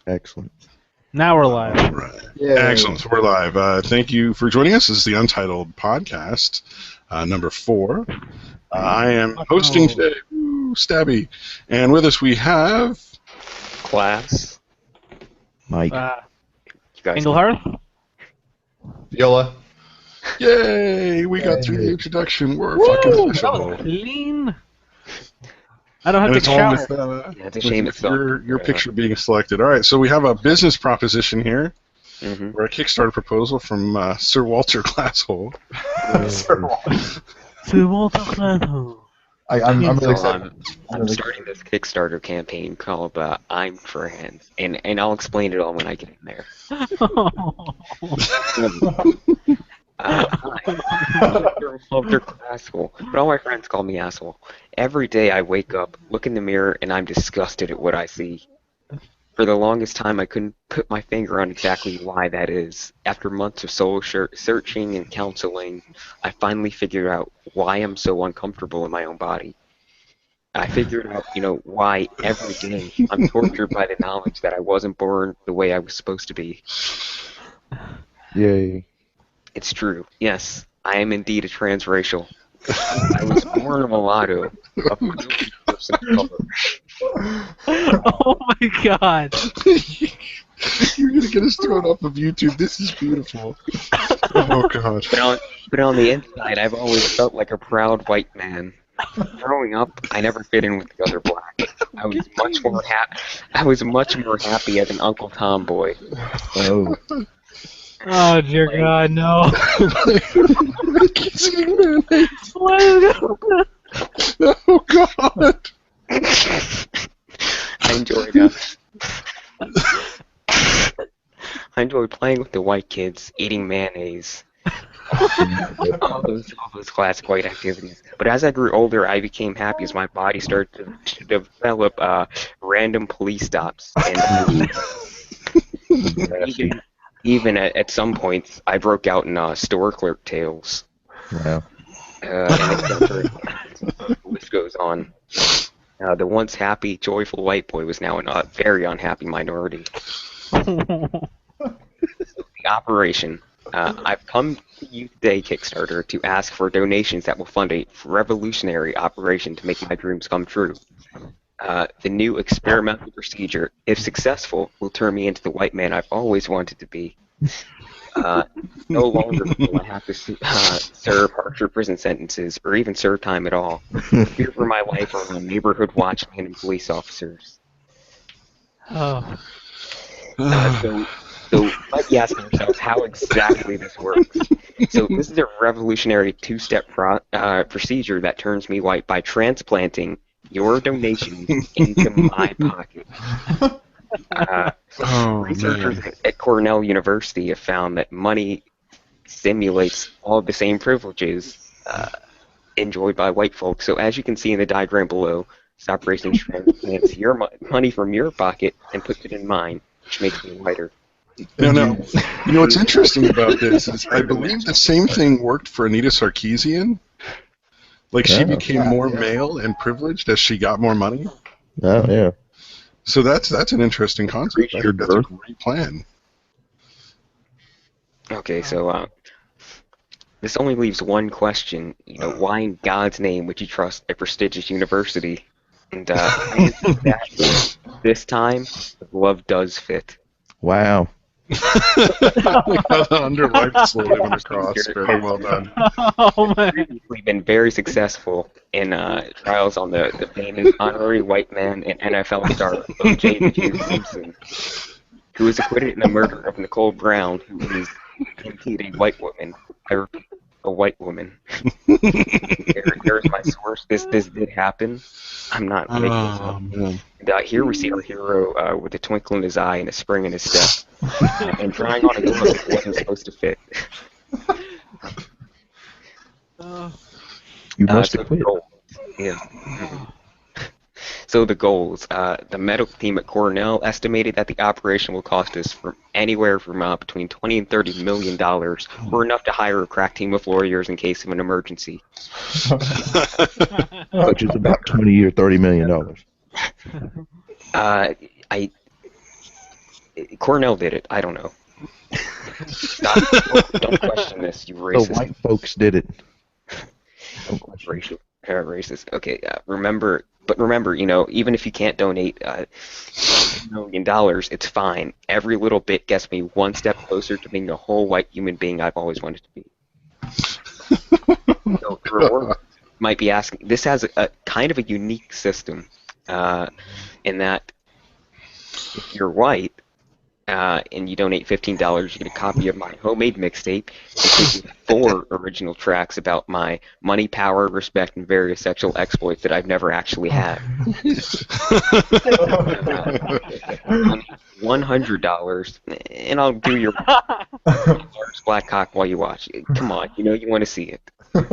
Excellent. Now we're live. All right. Excellent. So we're live. Thank you for joining us. This is the Untitled podcast, number 4. I am hosting today, Stabby, and with us we have Class. Mike. You guys. Engelhardt? Viola. Yay! We got through the introduction. We're fucking official. Clean. I don't have And to it's all shower. with, Yeah, it's a shame it's your picture being selected. All right, so we have a business proposition here. Mm-hmm. We're a Kickstarter proposal from Sir Walter Glasshole. To Walter Glasgow. I'm really excited. I'm starting this Kickstarter campaign called I'm Trans, and I'll explain it all when I get in there. Walter Glasgow, but all my friends call me asshole. Every day I wake up, look in the mirror, and I'm disgusted at what I see. For the longest time, I couldn't put my finger on exactly why that is. After months of soul searching and counseling, I finally figured out why I'm so uncomfortable in my own body. I figured out, why every day I'm tortured by the knowledge that I wasn't born the way I was supposed to be. Yay. It's true. Yes, I am indeed a transracial. I was born a mulatto, a person of color. Oh my god. You're going to get us thrown off of YouTube. This is beautiful. Oh, God. But on the inside, I've always felt like a proud white man. Growing up, I never fit in with the other black. I was much more happy as an Uncle Tom boy. Oh. Oh dear god, no. He's eating mayonnaise. What is going on? Oh, God. I enjoyed playing with the white kids, eating mayonnaise. all those classic white activities. But as I grew older, I became happy as my body started to develop random police stops. And even at some points, I broke out in store clerk tales. Wow. The list goes on. The once happy, joyful white boy was now a very unhappy minority. The operation. I've come to you today, Kickstarter, to ask for donations that will fund a revolutionary operation to make my dreams come true. The new experimental procedure, if successful, will turn me into the white man I've always wanted to be. No longer will I have to serve harsher prison sentences or even serve time at all. Fear for my life are on neighborhood watchmen and police officers. Oh. So might be asking yourself how exactly this works. So this is a revolutionary 2-step procedure that turns me white by transplanting your donation into my pocket. Researchers at Cornell University have found that money simulates all of the same privileges enjoyed by white folks. So as you can see in the diagram below, this operation transplants your money from your pocket and puts it in mine, which makes me whiter. No. You know what's interesting about this is I believe the same thing worked for Anita Sarkeesian. Like she became more male and privileged as she got more money. Oh, yeah. So that's an interesting concept. I think that's a great plan. Okay, so this only leaves one question. Why in God's name would you trust a prestigious university? And this time, the glove does fit. Wow. Underlined slowly on the cross. Very well done. Oh man. Previously been very successful in trials on the famous honorary white man and NFL star O.J. Simpson, who was acquitted in the murder of Nicole Brown, who was indeed a white woman. I repeat, a white woman. Here's my source. This did happen. I'm not making this up. And, here we see our hero with a twinkle in his eye and a spring in his step, and trying on a glove that wasn't supposed to fit. You must have quit. Yeah. So the goals. The medical team at Cornell estimated that the operation will cost us anywhere from between $20 and $30 million, or enough to hire a crack team of lawyers in case of an emergency. Which is about $20 or $30 million. Cornell did it. I don't know. Don't question this, you The racist. white folks did it. Racial, racist. Okay, remember, even if you can't donate $1 million, it's fine. Every little bit gets me one step closer to being the whole white human being I've always wanted to be. So the reward might be asking. This has a kind of a unique system, in that if you're white and you donate $15, you get a copy of my homemade mixtape, including 4 original tracks about my money, power, respect, and various sexual exploits that I've never actually had. $100, and I'll do your large black cock while you watch it. Come on, you want to see it. Donate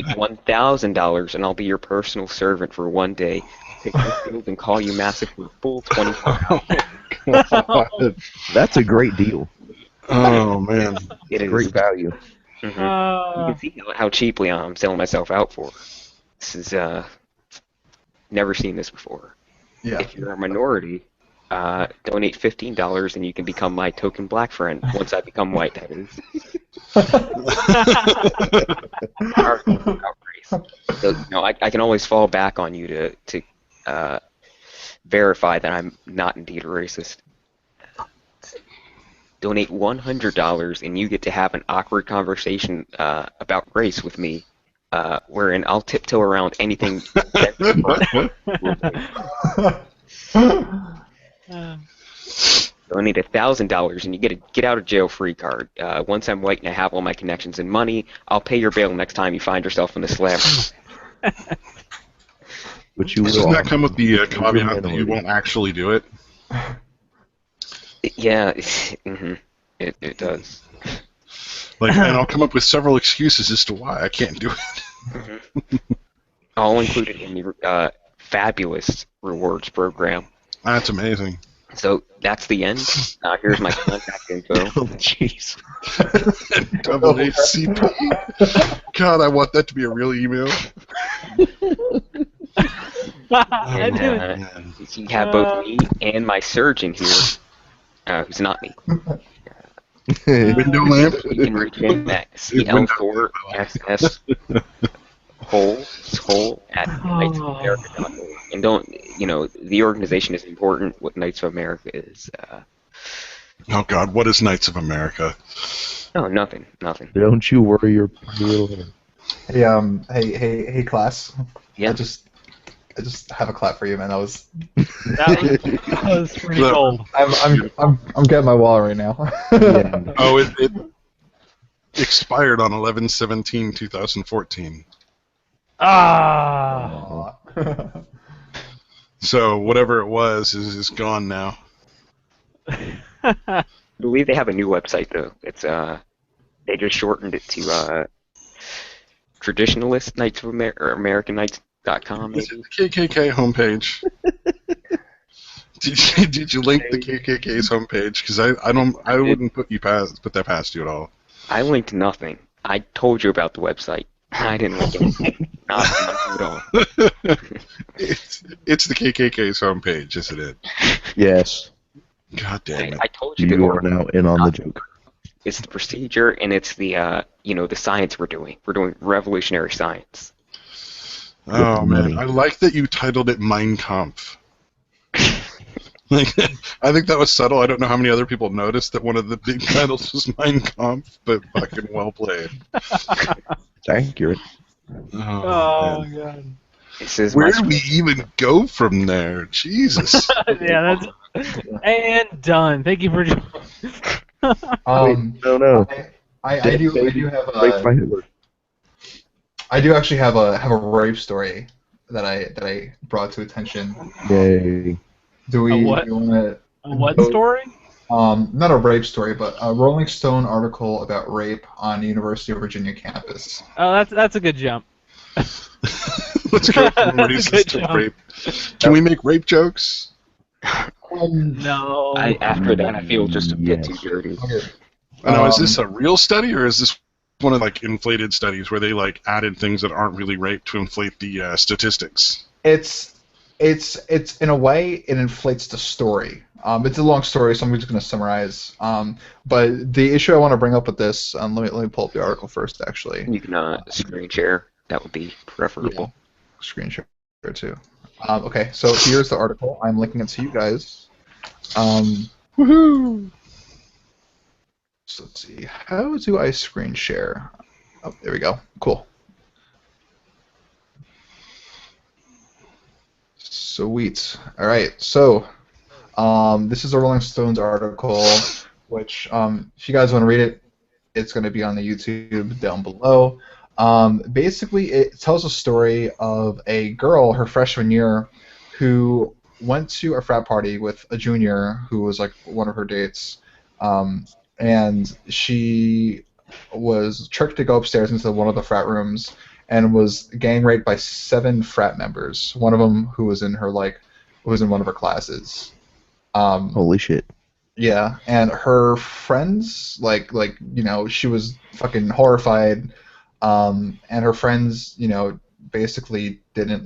$1,000, and I'll be your personal servant for one day. Pick your field and call you massive for a full 24 hours. That's a great deal. Oh man, It is Great value. You can see how cheaply I'm selling myself out for. This is never seen this before. Yeah. If you're a minority, donate $15 and you can become my token black friend once I become white. That is. So, I can always fall back on you to verify that I'm not indeed a racist. Donate $100 and you get to have an awkward conversation about race with me, wherein I'll tiptoe around anything. Donate $1,000 and you get a get out of jail free card. Once I'm white and I have all my connections and money, I'll pay your bail next time you find yourself in the slam. But you doesn't will. that come with the caveat that you won't actually do it? Yeah, it does. Like, and I'll come up with several excuses as to why I can't do it. All included in the fabulous rewards program. That's amazing. So that's the end. Here's my contact info. Oh, jeez. Double HCP. God, I want that to be a real email. And, Man. you have both me and my surgeon here, who's not me. Window lamp. You can reach him at CL4SS whole at knightsofamerica.org. And don't, the organization is important. What Knights of America is. Oh God, what is Knights of America? No, nothing. Don't you worry your pretty little head. Hey, class. Yeah. I just have a clap for you, man. That was pretty cold. I'm getting my wall right now. Yeah. Oh, it expired on 11/17/2014. Ah. Aw. So whatever it was is gone now. I believe they have a new website though. It's they just shortened it to traditionalist Knights of America or American Knights.com. Is it the KKK homepage? Did you link the KKK's homepage? Because I wouldn't put that past you at all. I linked nothing. I told you about the website. I didn't link anything. Not at all. It's the KKK's homepage, isn't it? Yes. God damn it! I told you. You are now in on the joke. It's the procedure and it's the the science we're doing. We're doing revolutionary science. Oh man, I like that you titled it Mein Kampf. Like, I think that was subtle. I don't know how many other people noticed that one of the big titles was Mein Kampf, but fucking well played. Accurate. Oh, Man. God. This is Where my do we even go from there? Jesus. Yeah, that's... And done. Thank you for... No. I do have Break by Hitler. I do actually have a rape story that I brought to attention. Yay. Do we A what? want to? A what story? Not a rape story, but a Rolling Stone article about rape on the University of Virginia campus. Oh, that's a good jump. Let's go from racist to job. rape. Can we make rape jokes? No. after that, I feel just a bit too dirty. Okay. Now, is this a real study, or is this one of like inflated studies where they like added things that aren't really rape to inflate the statistics? It's it's in a way it inflates the story. It's a long story, so I'm just going to summarize. But the issue I want to bring up with this, let me pull up the article first, actually. You can screen share. That would be preferable. Yeah. Screen share too. Okay, so here's the article. I'm linking it to you guys. Woohoo! So let's see. How do I screen share? Oh, there we go. Cool. Sweet. All right. So, this is a Rolling Stones article, which, if you guys want to read it, it's going to be on the YouTube down below. Basically, it tells a story of a girl, her freshman year, who went to a frat party with a junior who was like one of her dates, and she was tricked to go upstairs into one of the frat rooms and was gang raped by 7 frat members. One of them who was in one of her classes. Holy shit. Yeah, and her friends, she was fucking horrified. And her friends, basically didn't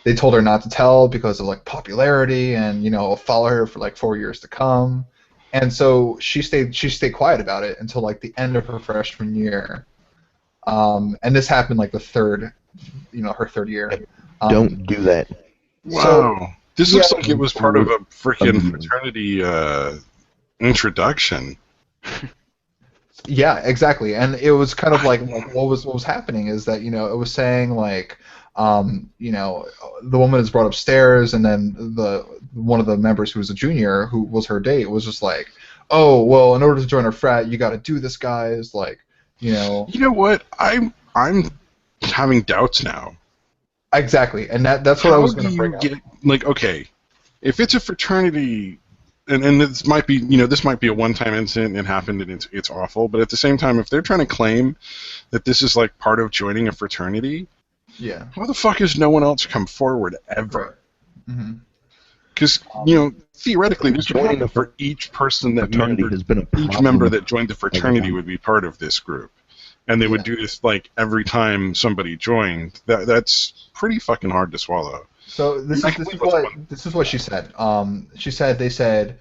they told her not to tell because of popularity and follow her for 4 years to come. And so she stayed quiet about it until the end of her freshman year. And this happened her third year. Don't do that. Wow. So, This looks like it was part of a freaking fraternity introduction. Yeah, exactly. And it was kind of what was happening is that it was saying the woman is brought upstairs, and then one of the members who was a junior, who was her date, was just like, oh well, in order to join our frat, you got to do this, guys. You know what? I'm having doubts now. Exactly, and that's what I was going to bring up. Okay, if it's a fraternity, and this might be a one-time incident and it happened and it's awful, but at the same time, if they're trying to claim that this is part of joining a fraternity, yeah, why the fuck has no one else come forward ever? Because theoretically, this would happen for each person that each member that joined the fraternity would be part of this group. And they would do this every time somebody joined. That's pretty fucking hard to swallow. So this is what she said. They said,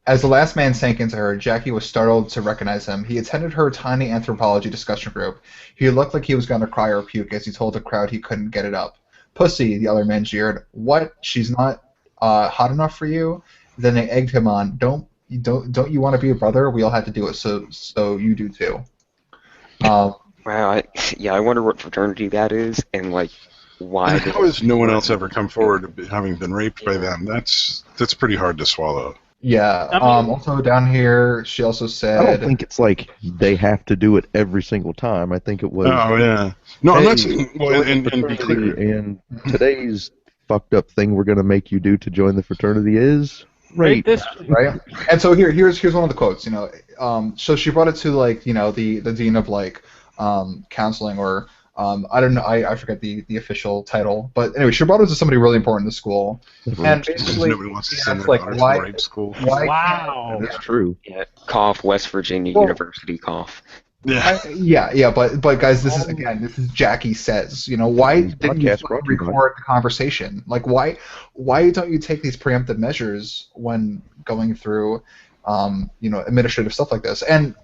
as the last man sank into her, Jackie was startled to recognize him. He attended her tiny anthropology discussion group. He looked like he was going to cry or puke as he told the crowd he couldn't get it up. Pussy, the other man jeered. What? She's not hot enough for you? Then they egged him on. Don't you want to be a brother? We all had to do it, so you do too. Wow, I wonder what fraternity that is, and why. How has no one else ever come forward having been raped by them? That's pretty hard to swallow. Yeah. Also down here, she also said. I don't think it's they have to do it every single time. I think it was. Oh yeah. No, I'm not saying. Well, and be clear. And today's fucked up thing we're gonna make you do to join the fraternity is rape. Right. And so here's one of the quotes. So she brought it to the dean of counseling, or I don't know, I forget the official title, but anyway, she brought it to somebody really important in the school, and basically nobody wants to send their daughter to rape school. Wow, that's true. Yeah, cough, West Virginia University, cough. Yeah. But guys, this is Jackie Says. Why didn't you record the conversation? Why don't you take these preemptive measures when going through administrative stuff like this? And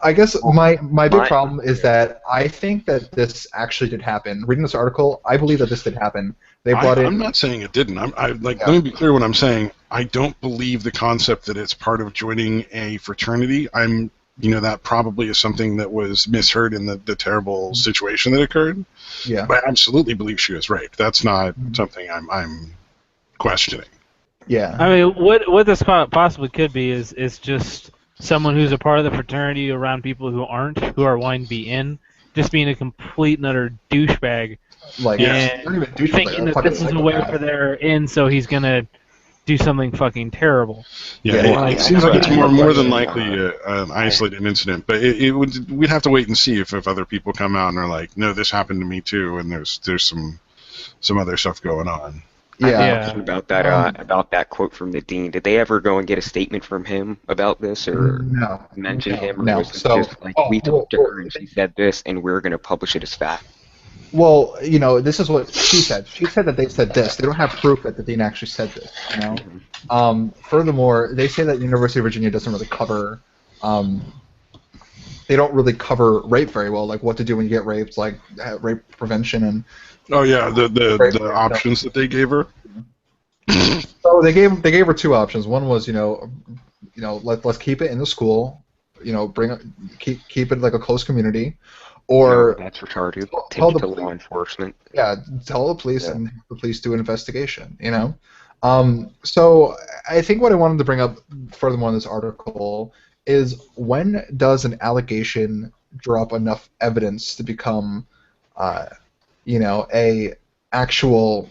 I guess my big problem is that I think that this actually did happen. Reading this article, I believe that this did happen. They brought in. I'm not saying it didn't. Let me be clear what I'm saying. I don't believe the concept that it's part of joining a fraternity. That probably is something that was misheard in the terrible situation that occurred. Yeah. But I absolutely believe she was raped. That's not something I'm questioning. Yeah. I mean, what this possibly could be is just someone who's a part of the fraternity around people who aren't, who are wanting to be in, just being a complete and utter douchebag. And thinking that this is a way for their in, so he's going to do something fucking terrible. Yeah, it seems like it's more than likely an isolated incident, but we'd have to wait and see if other people come out and are like, no, this happened to me too, and there's some other stuff going on. Yeah. About that quote from the dean. Did they ever go and get a statement from him about this, or mention him, or was it just we talked to her and she said this, and we're going to publish it as fact? Well, this is what she said. She said that they said this. They don't have proof that the dean actually said this. Furthermore, they say that University of Virginia doesn't really cover. They don't really cover rape very well, like what to do when you get raped, like rape prevention and. Oh yeah, the options that they gave her. So they gave her two options. One was let's keep it in the school, keep it like a close community, or that's retarded. Tell Take it the to law enforcement. Yeah, tell the police and have the police do an investigation. So I think what I wanted to bring up furthermore in this article is, when does an allegation drop enough evidence to become, a actually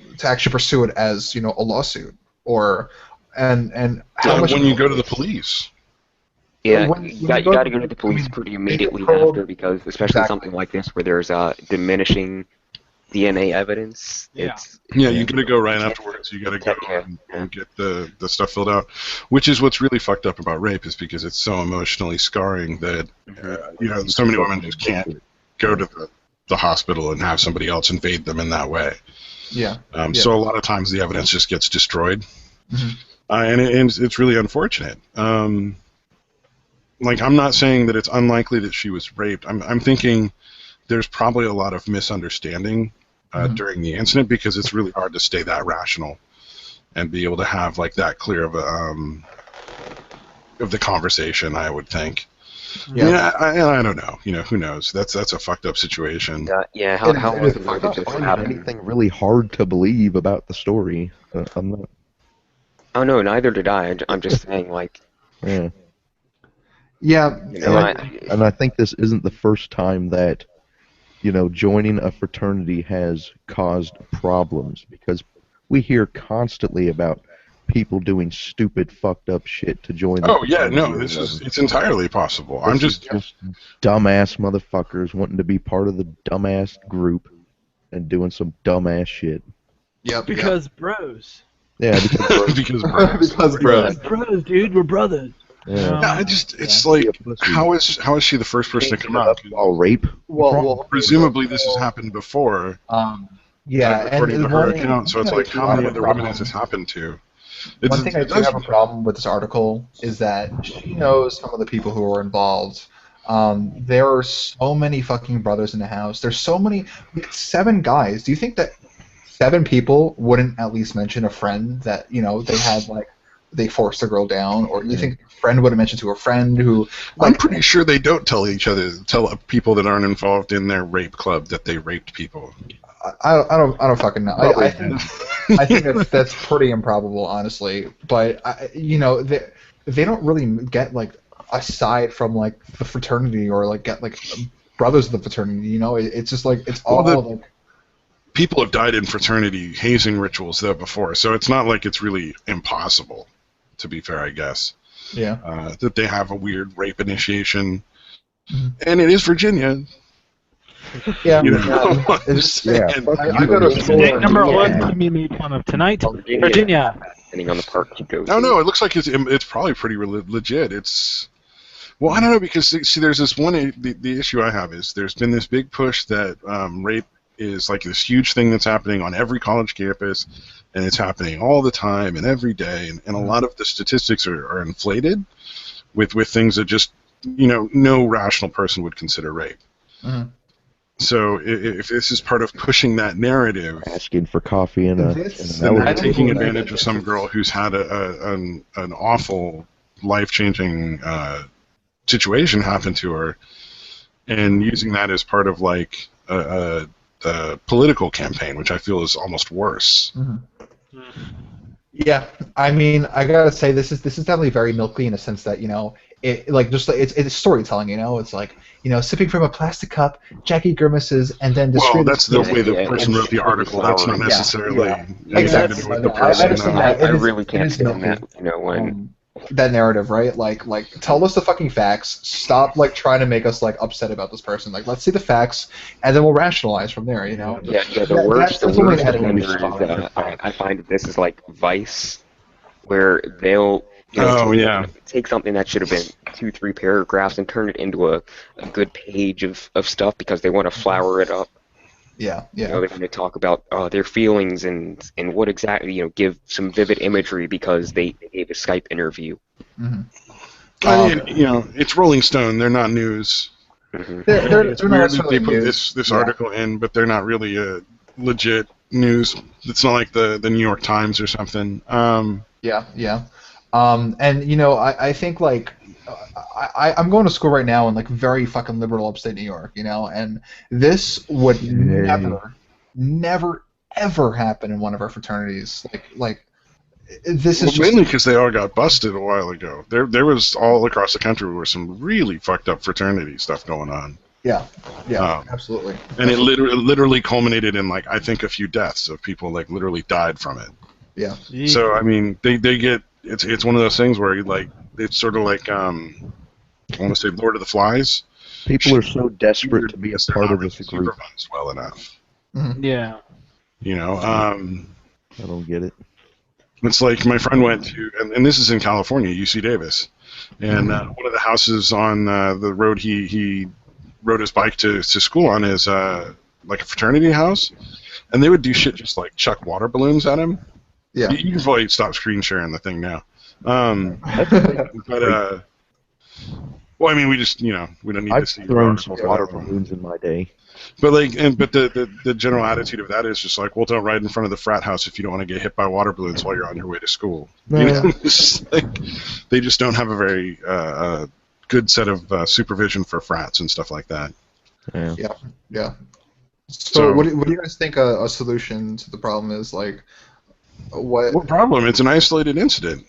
pursue it as a lawsuit, or and how much when you go to the police. Yeah, when you got to go to the police pretty immediately after, because especially something like this where there's diminishing DNA evidence. Yeah. You got to go right afterwards. You got to go and get the stuff filled out, which is what's really fucked up about rape, is because it's so emotionally scarring that so many women just can't go to the hospital and have somebody else invade them in that way. Yeah. So a lot of times the evidence just gets destroyed, Mm-hmm. and it's really unfortunate. I'm not saying that it's unlikely that she was raped. I'm thinking there's probably a lot of misunderstanding during the incident, because it's really hard to stay that rational and be able to have like that clear of the conversation, I would think. Yeah, I don't know. Who knows? That's a fucked up situation. How I'm often not does this finding happen? anything really hard to believe about the story. I'm not. Oh no, neither did I. I'm just saying, like. Yeah. Yeah. And I think this isn't the first time that joining a fraternity has caused problems, because we hear constantly about people doing stupid, fucked up shit to join. Oh yeah, no, it's entirely possible. I'm just dumbass motherfuckers wanting to be part of the dumbass group and doing some dumbass shit. Yep. Because bros. Yeah, because because bros. Because bros. Bros, dude, we're brothers. Yeah. It's like, how is she the first person to come out? All rape. Well, Presumably this has happened before. Yeah, according to and her one account, so it's like, how many other women has this happened to? One thing I do have a problem with this article is that she knows some of the people who are involved. There are so many fucking brothers in the house. There's so many. 7 guys. Do you think that 7 people wouldn't at least mention a friend that they had they forced a girl down, or do you think a friend would have mentioned to a friend who? I'm pretty sure they don't tell people that aren't involved in their rape club that they raped people. I don't fucking know. I think that's pretty improbable, honestly. But they don't really get aside from the fraternity, or get brothers of the fraternity. It's just it's all people have died in fraternity hazing rituals though before, so it's not like it's really impossible. To be fair, I guess. Yeah. That they have a weird rape initiation, and it is Virginia. Yeah. I'm just saying. I go to school. State number 1 to be made fun of tonight, Virginia. Depending on the park you go to. No, it looks like it's probably pretty legit. Well, I don't know, because see, there's this one. The issue I have is there's been this big push that rape is like this huge thing that's happening on every college campus, and it's happening all the time and every day, and a lot of the statistics are inflated with things that just no rational person would consider rape. Mm-hmm. So if this is part of pushing that narrative, asking for coffee and then taking advantage of some girl who's had an awful, life-changing situation happen to her, and using that as part of a political campaign, which I feel is almost worse. Mm-hmm. Yeah, I mean, I gotta say this is definitely very milky in a sense that it's storytelling. It's sipping from a plastic cup, Jackie grimaces, and then well, that's the way the person wrote the article. That's not necessarily exactly. anything to do with the person. I really can't stand that. When. That narrative, right? Tell us the fucking facts. Stop trying to make us upset about this person. Let's see the facts, and then we'll rationalize from there. Yeah. The worst offender is I find that this is like Vice, where they'll take something that should have been 2-3 paragraphs and turn it into a good page of stuff because they want to flower it up. Yeah, You yeah. know, they're going to talk about their feelings and what exactly, give some vivid imagery because they gave a Skype interview. Hmm. I mean, it's Rolling Stone. They're not news. Hmm It's They're not weird that they necessarily put news. this Yeah. article in, but they're not really a legit news. It's not like the New York Times or something. Yeah, yeah. And I think like I'm going to school right now in like very fucking liberal upstate New York, and this would Yay. never, ever happen in one of our fraternities. Like this is Well, just mainly because they all got busted a while ago. There was all across the country were some really fucked up fraternity stuff going on. yeah, Um, absolutely. And it literally culminated in like I think a few deaths of people like literally died from it. Yeah, So I mean they get it's one of those things where like it's sort of like I want to say Lord of the Flies. People are so desperate to be a Because they're part not of really this group. supervised well enough. Yeah. I don't get it. It's like my friend went to, and this is in California, UC Davis, and one of the houses on the road he rode his bike to school on is like a fraternity house, and they would do shit just like chuck water balloons at him. yeah. You can probably stop screen sharing the thing now. But well, I mean, we just we don't need to I've see thrown some articles of water that one. balloons in my day. But like, but the general attitude of that is just like, well, don't ride in front of the frat house if you don't want to get hit by water balloons while you're on your way to school. No. It's just like they just don't have a very good set of supervision for frats and stuff like that. Yeah. Yeah. So, So- what do you guys think a solution to the problem is? Like, What problem? It's an isolated incident.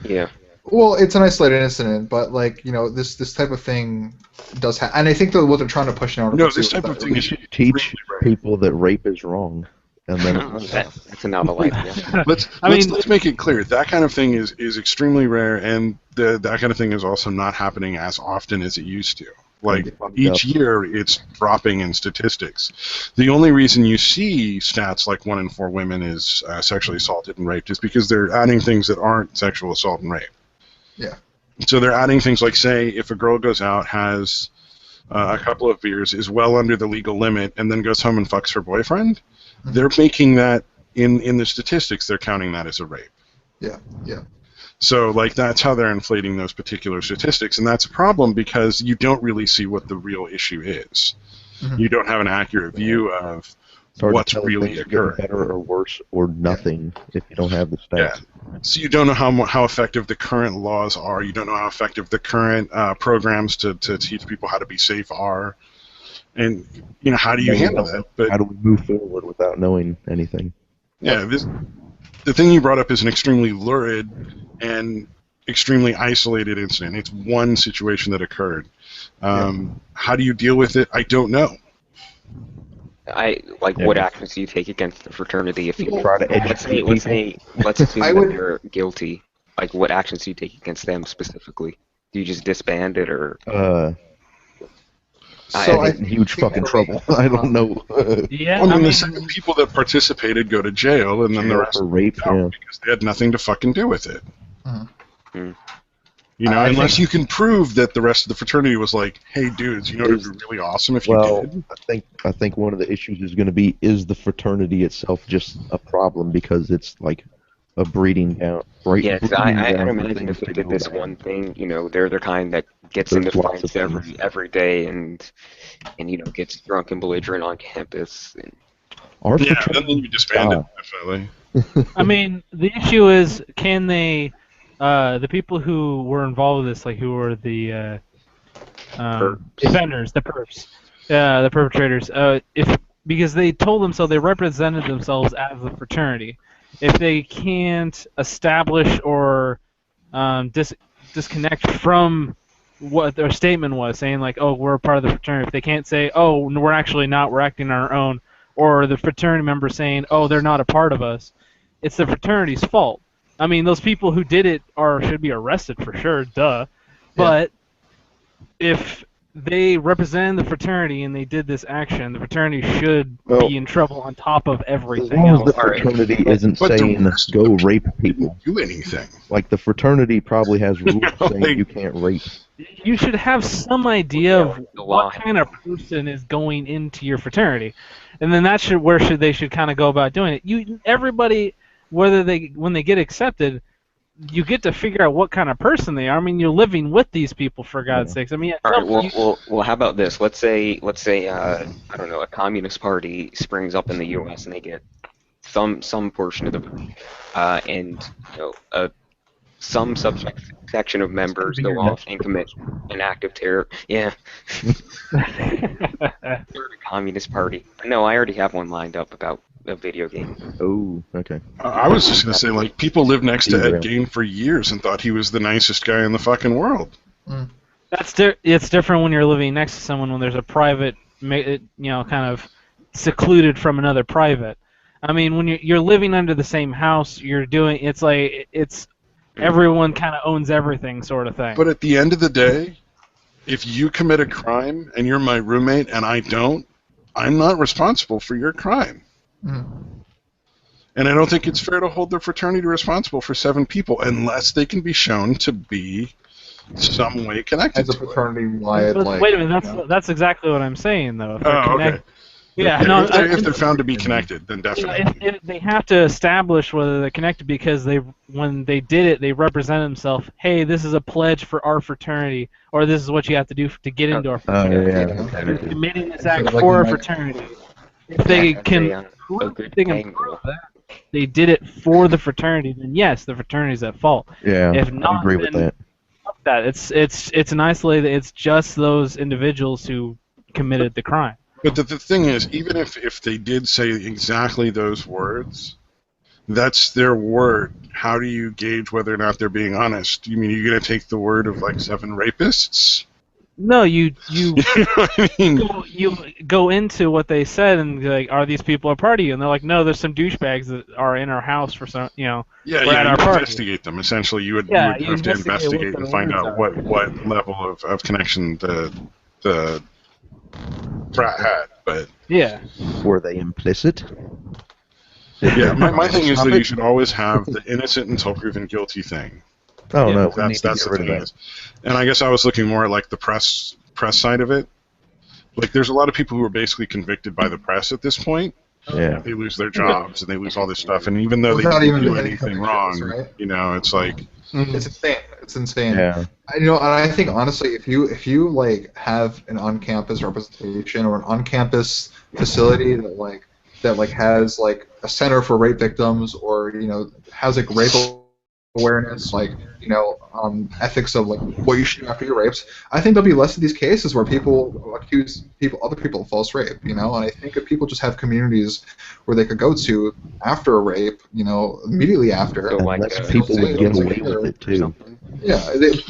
Yeah. Well, it's an isolated incident, but like this type of thing does happen, and I think that what they're trying to push in Article No, this 2 type is of that thing We is should teach extremely rare. people that rape is wrong, and then That's a novel idea. Let's make it clear that kind of thing is extremely rare, and that kind of thing is also not happening as often as it used to. Like each year, it's dropping in statistics. The only reason you see stats like 1 in 4 women is sexually assaulted and raped is because they're adding things that aren't sexual assault and rape. Yeah. So they're adding things like, say, if a girl goes out, has a couple of beers, is well under the legal limit, and then goes home and fucks her boyfriend, they're making that in the statistics. They're counting that as a rape. Yeah. Yeah. So, like, that's how they're inflating those particular statistics, and that's a problem because you don't really see what the real issue is. Mhm. You don't have an accurate view of it's hard what's to tell if really things are getting occurring. better or worse or nothing if you don't have the stats. So you don't know how effective the current laws are. You don't know how effective the current programs to teach people how to be safe are. And, how do you handle that? But How do we move forward without knowing anything? yeah, the thing you brought up is an extremely lurid and extremely isolated incident. It's one situation that occurred. How do you deal with it? I don't know. What actions do you take against the fraternity if you Try to let's assume I that would- they're guilty? Like, what actions do you take against them specifically? Do you just disband it, or So in huge fucking trouble. I don't know. Yeah. Well, I mean, the mean, second people that participated go to jail, and then the Jail rest for rape, don't, because they had nothing to fucking do with it. Mhm. I Unless think- you can prove that the rest of the fraternity was like, "Hey, dudes, it would be really awesome if you Well, did." I think one of the issues is going to be, is the fraternity itself just a problem because it's like a breeding ground? yeah? 'Cause I breeding ground for imagine things if they to did go this bad. one thing, they're the kind that gets There's into lots of fights things. every day and gets drunk and belligerent on campus. And Our Yeah, fraternity, then you disband it, definitely. I mean, the issue is, can they, the people who were involved with this, like who were the offenders, the perps, the perpetrators, because they told them so, they represented themselves as the fraternity. If they can't establish or disconnect from what their statement was, saying like, oh, we're a part of the fraternity, if they can't say, oh, no, we're actually not, we're acting on our own, or the fraternity member saying, oh, they're not a part of us, it's the fraternity's fault. I mean, those people who did it should be arrested for sure, duh. But if they represent the fraternity and they did this action, the fraternity should Well, be in trouble on top of as everything long as the else. fraternity isn't But the saying rest of go the people rape people, Didn't do anything. like the fraternity probably has rules saying like- you can't rape. You should have some idea of the law what kind of person is going into your fraternity. and then they should kind of go about doing it. Everybody, when they get accepted, you get to figure out what kind of person they are. I mean, you're living with these people, for God's sakes. I mean, All right. Well. How about this? Let's say, I don't know, a communist party springs up in the U.S. and they get some portion of the vote, and some subsection of members go off and commit an act of terror. Yeah. Communist Party. No, I already have one lined up about a video game. Oh, okay. I was just gonna say, like, people lived next to Ed Gein for years and thought he was the nicest guy in the fucking world. It's different when you're living next to someone when there's a private, kind of secluded from another private. I mean, when you're living under the same house, it's everyone kind of owns everything, sort of thing. But at the end of the day, if you commit a crime and you're my roommate and I don't, I'm not responsible for your crime. And I don't think it's fair to hold the fraternity responsible for 7 people unless they can be shown to be some way connected As a to it. fraternity-wide, Wait a minute, that's exactly what I'm saying, though. If they're Okay. Yeah, If they're found to be connected, then definitely. they have to establish whether they're connected because when they did it, they represent themselves. Hey, this is a pledge for our fraternity, or this is what you have to do to get into our fraternity. You're committing this act for a fraternity. If they can prove that they did it for the fraternity, then yes, the fraternity's at fault. Yeah, if not, I agree with then that. It's an isolated. It's just those individuals who committed the crime. But the thing is, even if they did say exactly those words, that's their word. How do you gauge whether or not they're being honest? You mean you're going to take the word of like 7 rapists? No, you You know what I mean? you go into what they said and be like, are these people a party? And they're like, no, there's some douchebags that are in our house for some, Yeah, we're at our you party. investigate them. Essentially, you would Yeah, have you to investigate investigate what and their find words out are. what level of connection the frat had. But Yeah. Were they implicit? yeah, my thing is that you should always have the innocent until proven guilty thing. Oh Yeah, no, That's the thing is. And I guess I was looking more at like the press side of it. Like, there's a lot of people who are basically convicted by the press at this point. Yeah. They lose their jobs and they lose all this stuff, and even though they Without didn't even do any anything convictions, wrong, right? it's like. It's insane. It's insane. Yeah. And I think honestly, if you like have an on-campus representation or an on-campus facility that has like a center for rape victims, or has like rape awareness, ethics of like what you should do after your rapes, I think there'll be less of these cases where people accuse other people of false rape. And I think if people just have communities where they could go to after a rape, immediately after. So, like, Less people would get away with it too. Yeah,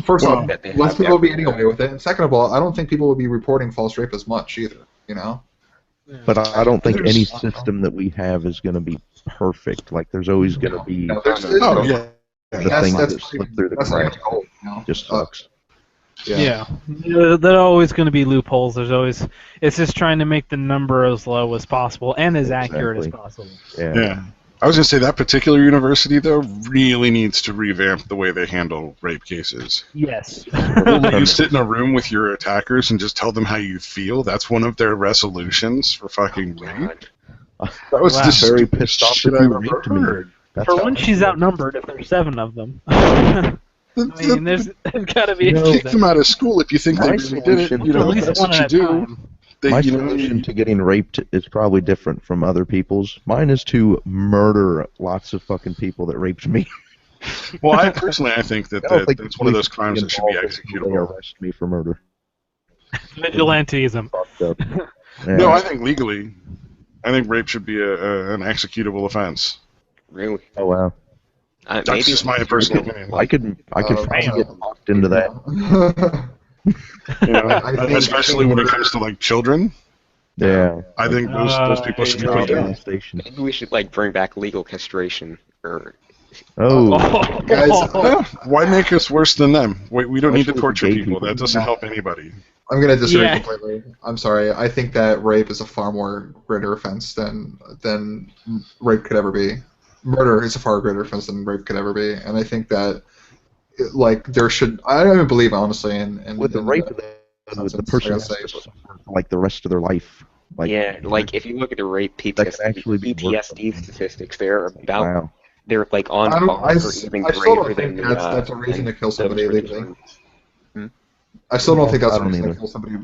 first of all, that they less have people will be that- getting away with it, and second of all, I don't think people will be reporting false rape as much either. But I don't think any system that we have is going to be perfect. Like, there's always going to be No, Oh yeah. the things that slip through the that's cracks. the goal, Just sucks. Yeah. There are always going to be loopholes. It's just trying to make the number as low as possible and as accurate as possible. Yeah. I was going to say that particular university, though, really needs to revamp the way they handle rape cases. Yes. You sit in a room with your attackers and just tell them how you feel. That's one of their resolutions for fucking rape. That was Wow. just Very stupid pissed off shit that I've you ever raped me. heard. That's For how one, I she's feel. outnumbered if there's 7 of them. I mean, there's got to be You a kick them out of school if you think they My really did it. solution- At least That's one what at you a do. time. My solution to getting raped is probably different from other people's. Mine is to murder lots of fucking people that raped me. Well, I think that I don't think that's the one of police those crimes that should be involved if They executable. arrest me for murder. Vigilantism. Fucked up. Yeah. No, I think legally, I think rape should be an executable offense. Really? Oh wow. That's Maybe just my personal opinion. I could finally get locked into that. I think- Especially when it comes to like children. Yeah. I think those people should be put down. Station. Maybe we should bring back legal castration or Oh. Guys, Yeah, why make us worse than them? We don't need to Especially torture gay people. people. That doesn't help anybody. I'm gonna disagree Yeah. completely. I'm sorry. I think that rape is a far more greater offense than rape could ever be. Murder is a far greater offense than rape could ever be, and I think that there should. I don't even believe honestly in With the rape, the person I gotta has say, to suffer for like the rest of their life. Like, yeah, like if you look at the rape that could actually be worse. PTSD statistics, Wow. they're like on I don't. par or even I still greater don't think than that's a reason to kill somebody those legally. returns. Hmm? I still don't think that's I a don't reason to either. kill somebody.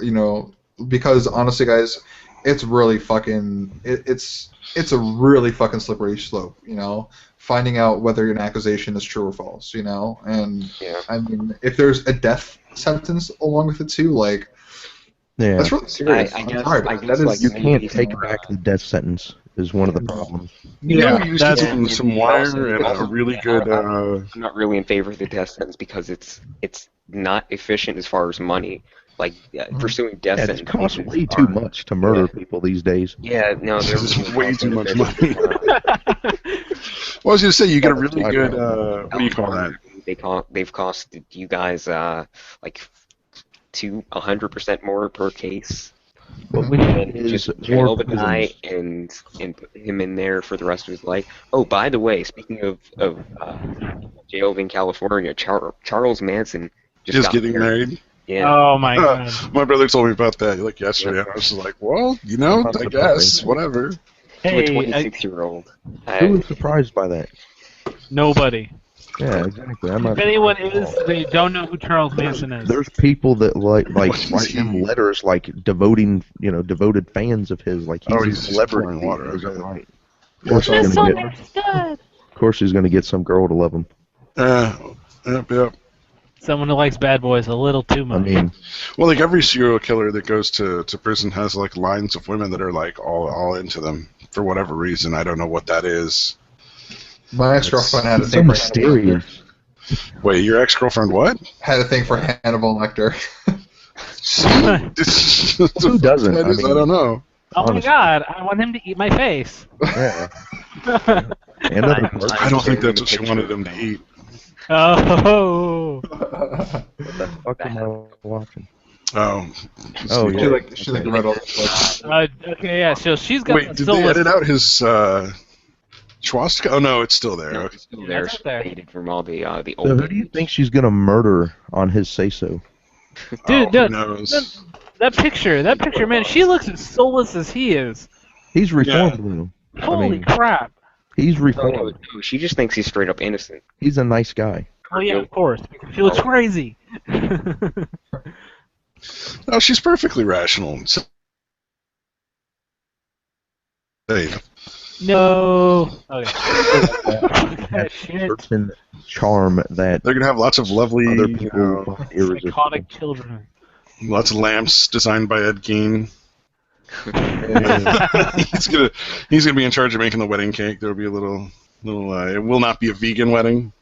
You know, because honestly, guys, it's really fucking. It's a really fucking slippery slope. You know, finding out whether an accusation is true or false. You know, and Yeah. I mean, if there's a death sentence along with it too, like Yeah. that's really serious. I I'm guess- sorry, I but guess, that like, is. You maybe can't these take are, back the death sentence is one of the problems. You know, Yeah, you used to that's- do some wire and a really good. I'm not really in favor of the death sentence because it's not efficient as far as money. Like pursuing death Yeah, it sentence costs cases way too are- much to murder people these days. Yeah, no, they're It's way too much inefficient. money. Well, I was gonna say you get a That's really my good. problem. What do you call that? They've costed you guys like 100% more per case. What we And need is just more jail the guy prisons. and put him in there for the rest of his life. Oh, by the way, speaking of jailed in California, Charles Manson just Just got getting married. Yeah. Oh my god. My brother told me about that like yesterday, and I was just like, well, you know, Not I surprised. guess whatever. To a Hey, 26-year-old. Who was surprised by that? nobody. Yeah, exactly. I'm not If anyone surprised is, at all. they don't know who Charles Manson is. There's people that like What is write him he? letters like devoted fans of his. Like he's Oh, a he's celebrity pouring water, in his own okay. right. Of course he's gonna get. Misunderstood. Of course he's gonna get some girl to love him. Yep. Someone who likes bad boys a little too I much. mean, Well, like every serial killer that goes to prison has like lines of women that are like all into them for whatever reason. I don't know what that is. My ex-girlfriend had a it's thing so for Hannibal Lecter. mysterious. Wait, your ex-girlfriend what? Had a thing for Hannibal Lecter. Who doesn't? That I is, I mean- don't know. Oh my honestly. god, I want him to eat my face. Yeah. And other parts. I don't think that's what she wanted him to eat. Oh. What the fuck am I watching? Oh. Oh, She yeah. like read all this. Okay, yeah. So she's got Wait, the did still they list. edit out his swastika? Oh no, it's still there. No, Okay. it's still Yeah, there. it's up there. Faded from all the So old. who do you think she's gonna murder on his say-so? Dude, Who dude, knows? that picture, man, she looks as soulless as he is. He's reformed, Lou. Holy mean- crap. He's No, reformed. no, she just thinks he's straight up innocent. He's a nice guy. Oh yeah, of course. Because she looks crazy. No, she's perfectly rational. Hey, No. Okay. That Shit. certain charm that they're gonna have lots of lovely, other you people know, find irresistible. Psychotic children. lots of lamps designed by Ed Gein. he's gonna be in charge of making the wedding cake. There'll be a little. It will not be a vegan wedding.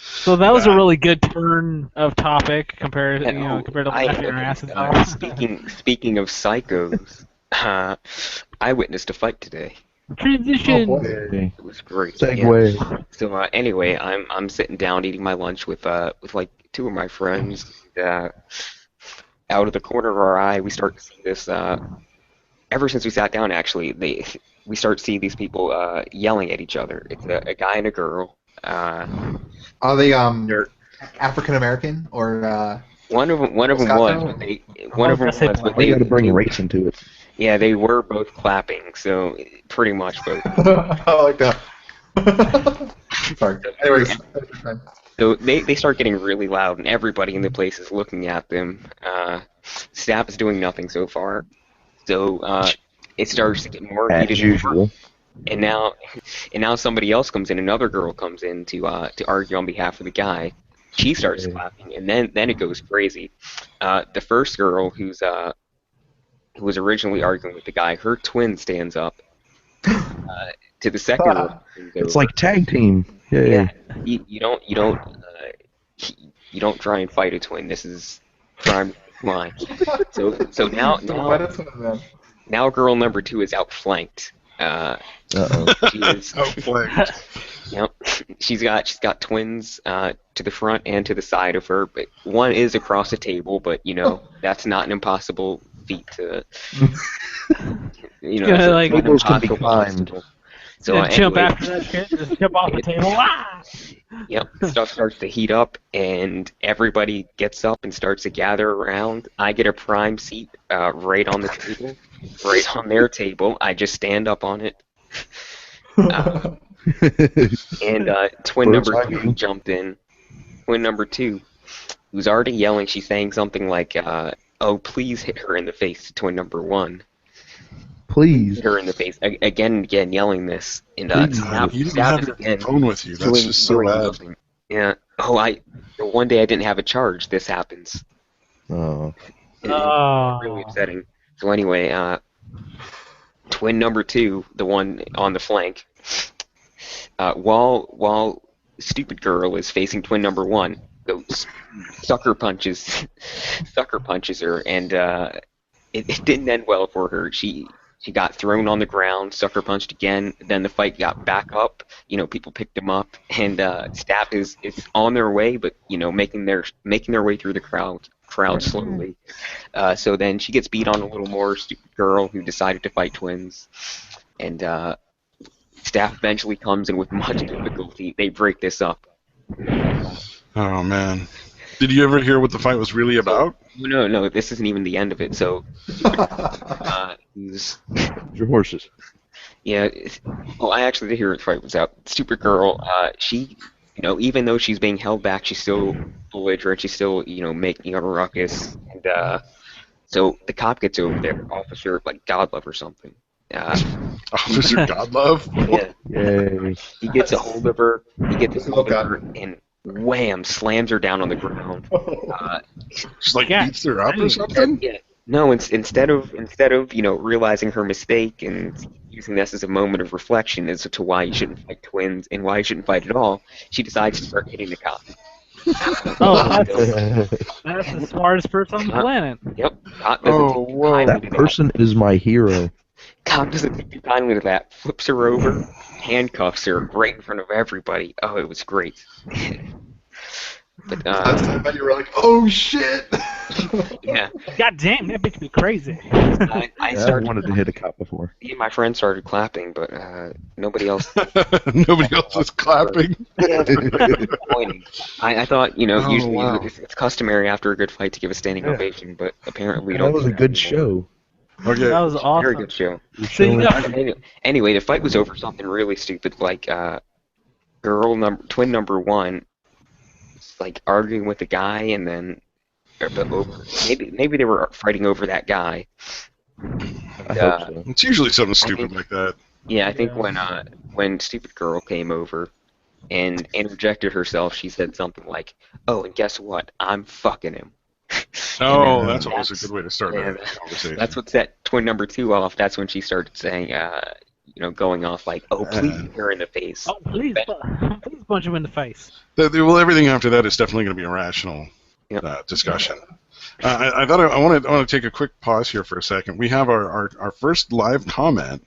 So that was a really good turn of topic compared, compared to laughing our asses off. Speaking of psychos, I witnessed a fight today. Transition. Oh, boy. Okay. It was great. Segue. Yeah. So anyway, I'm sitting down eating my lunch with like two of my friends. Out of the corner of our eye, we start to see this. Ever since we sat down, actually, we start seeing these people yelling at each other. It's a guy and a girl. Are they African American or? One of them was. But Why you gotta bring race into it? Yeah, they were both clapping, so pretty much both. I like that. Sorry. Anyways. So they start getting really loud, and everybody in the place is looking at them. Staff is doing nothing so far. So it starts to get more As heated. usual. And now somebody else comes in. Another girl comes in to argue on behalf of the guy. She starts clapping, and then it goes crazy. The first girl who was originally arguing with the guy, her twin stands up. To the second girl, It's like tag team. Yay. yeah, you don't try and fight a twin. This is prime line. So now girl number 2 is outflanked. Uh-oh. She is, Outflanked. yep. She's got twins to the front and to the side of her, but one is across the table. But that's not an impossible feat to. Yeah, like- Tables can be impossible climbed. obstacle. So jump anyway, after that shit. Just jump off the table. Ah! yep, stuff starts to heat up, and everybody gets up and starts to gather around. I get a prime seat right on the table, right on their table. I just stand up on it. And twin Bird's number eye two view. jumped in. Twin number two, who's already yelling, she's saying something like, "Oh, please hit her in the face." To twin number one, Please. hit her in the face again and again, yelling this, and Please. stab, You didn't stab have is your again phone with you. That's doing, just so doing bad. nothing. Yeah. Oh, the one day I didn't have a charge. This happens. Oh. It's Oh. really upsetting. So anyway, twin number two, the one on the flank, while stupid girl is facing twin number one, goes sucker punches her, and it didn't end well for her. She got thrown on the ground, sucker punched again. Then the fight got back up. People picked him up, and Staff is on their way, but making their way through the crowd slowly. So then she gets beat on a little more. Stupid girl who decided to fight twins, and Staff eventually comes, and with much difficulty they break this up. Oh man. Did you ever hear what the fight was really about? No, this isn't even the end of it. So, he's Your horses. yeah. Well, I actually did hear what the fight was out. Stupid girl. She, even though she's being held back, she's still belligerent. She's still, making a ruckus. And so the cop gets over there, Officer like Godlove or something. Officer Godlove? Yeah. Yay. He gets a hold of her. And wham, slams her down on the ground. Just like Yeah. beats her up or something? Yeah. No, instead of realizing her mistake and using this as a moment of reflection as to why you shouldn't fight twins and why you shouldn't fight at all, she decides to start hitting the cop. Oh, that's the smartest person on the planet. Yep. Cop doesn't take too kindly That to person is my hero. Cop doesn't take too kindly to that. Flips her over, handcuffs her right in front of everybody. Oh, it was great. But You were like, oh shit! yeah, God damn, that bitch be crazy. I I started. wanted to hit a cop before. Me and my friend started clapping, but nobody else. Nobody else was clapping. Pointing. I thought, usually wow. it's customary after a good fight to give a standing ovation, but apparently we That don't. was do a good anymore. show. Okay. That was Very awesome. good show. So you got Anyway, the fight was over something really stupid, like twin number one, like arguing with a guy, and then maybe they were fighting over that guy. I hope so. It's usually something stupid like that. Yeah, I think when stupid girl came over and interjected herself, she said something like, "Oh, and guess what? I'm fucking him." Oh, And that's always a good way to start yeah, a conversation. That's what set twin number two off. That's when she started saying, going off like, "Oh, please hit her in the face." oh, please punch him in the face. Well, everything after that is definitely going to be a rational discussion. I thought I want to take a quick pause here for a second. We have our first live comment.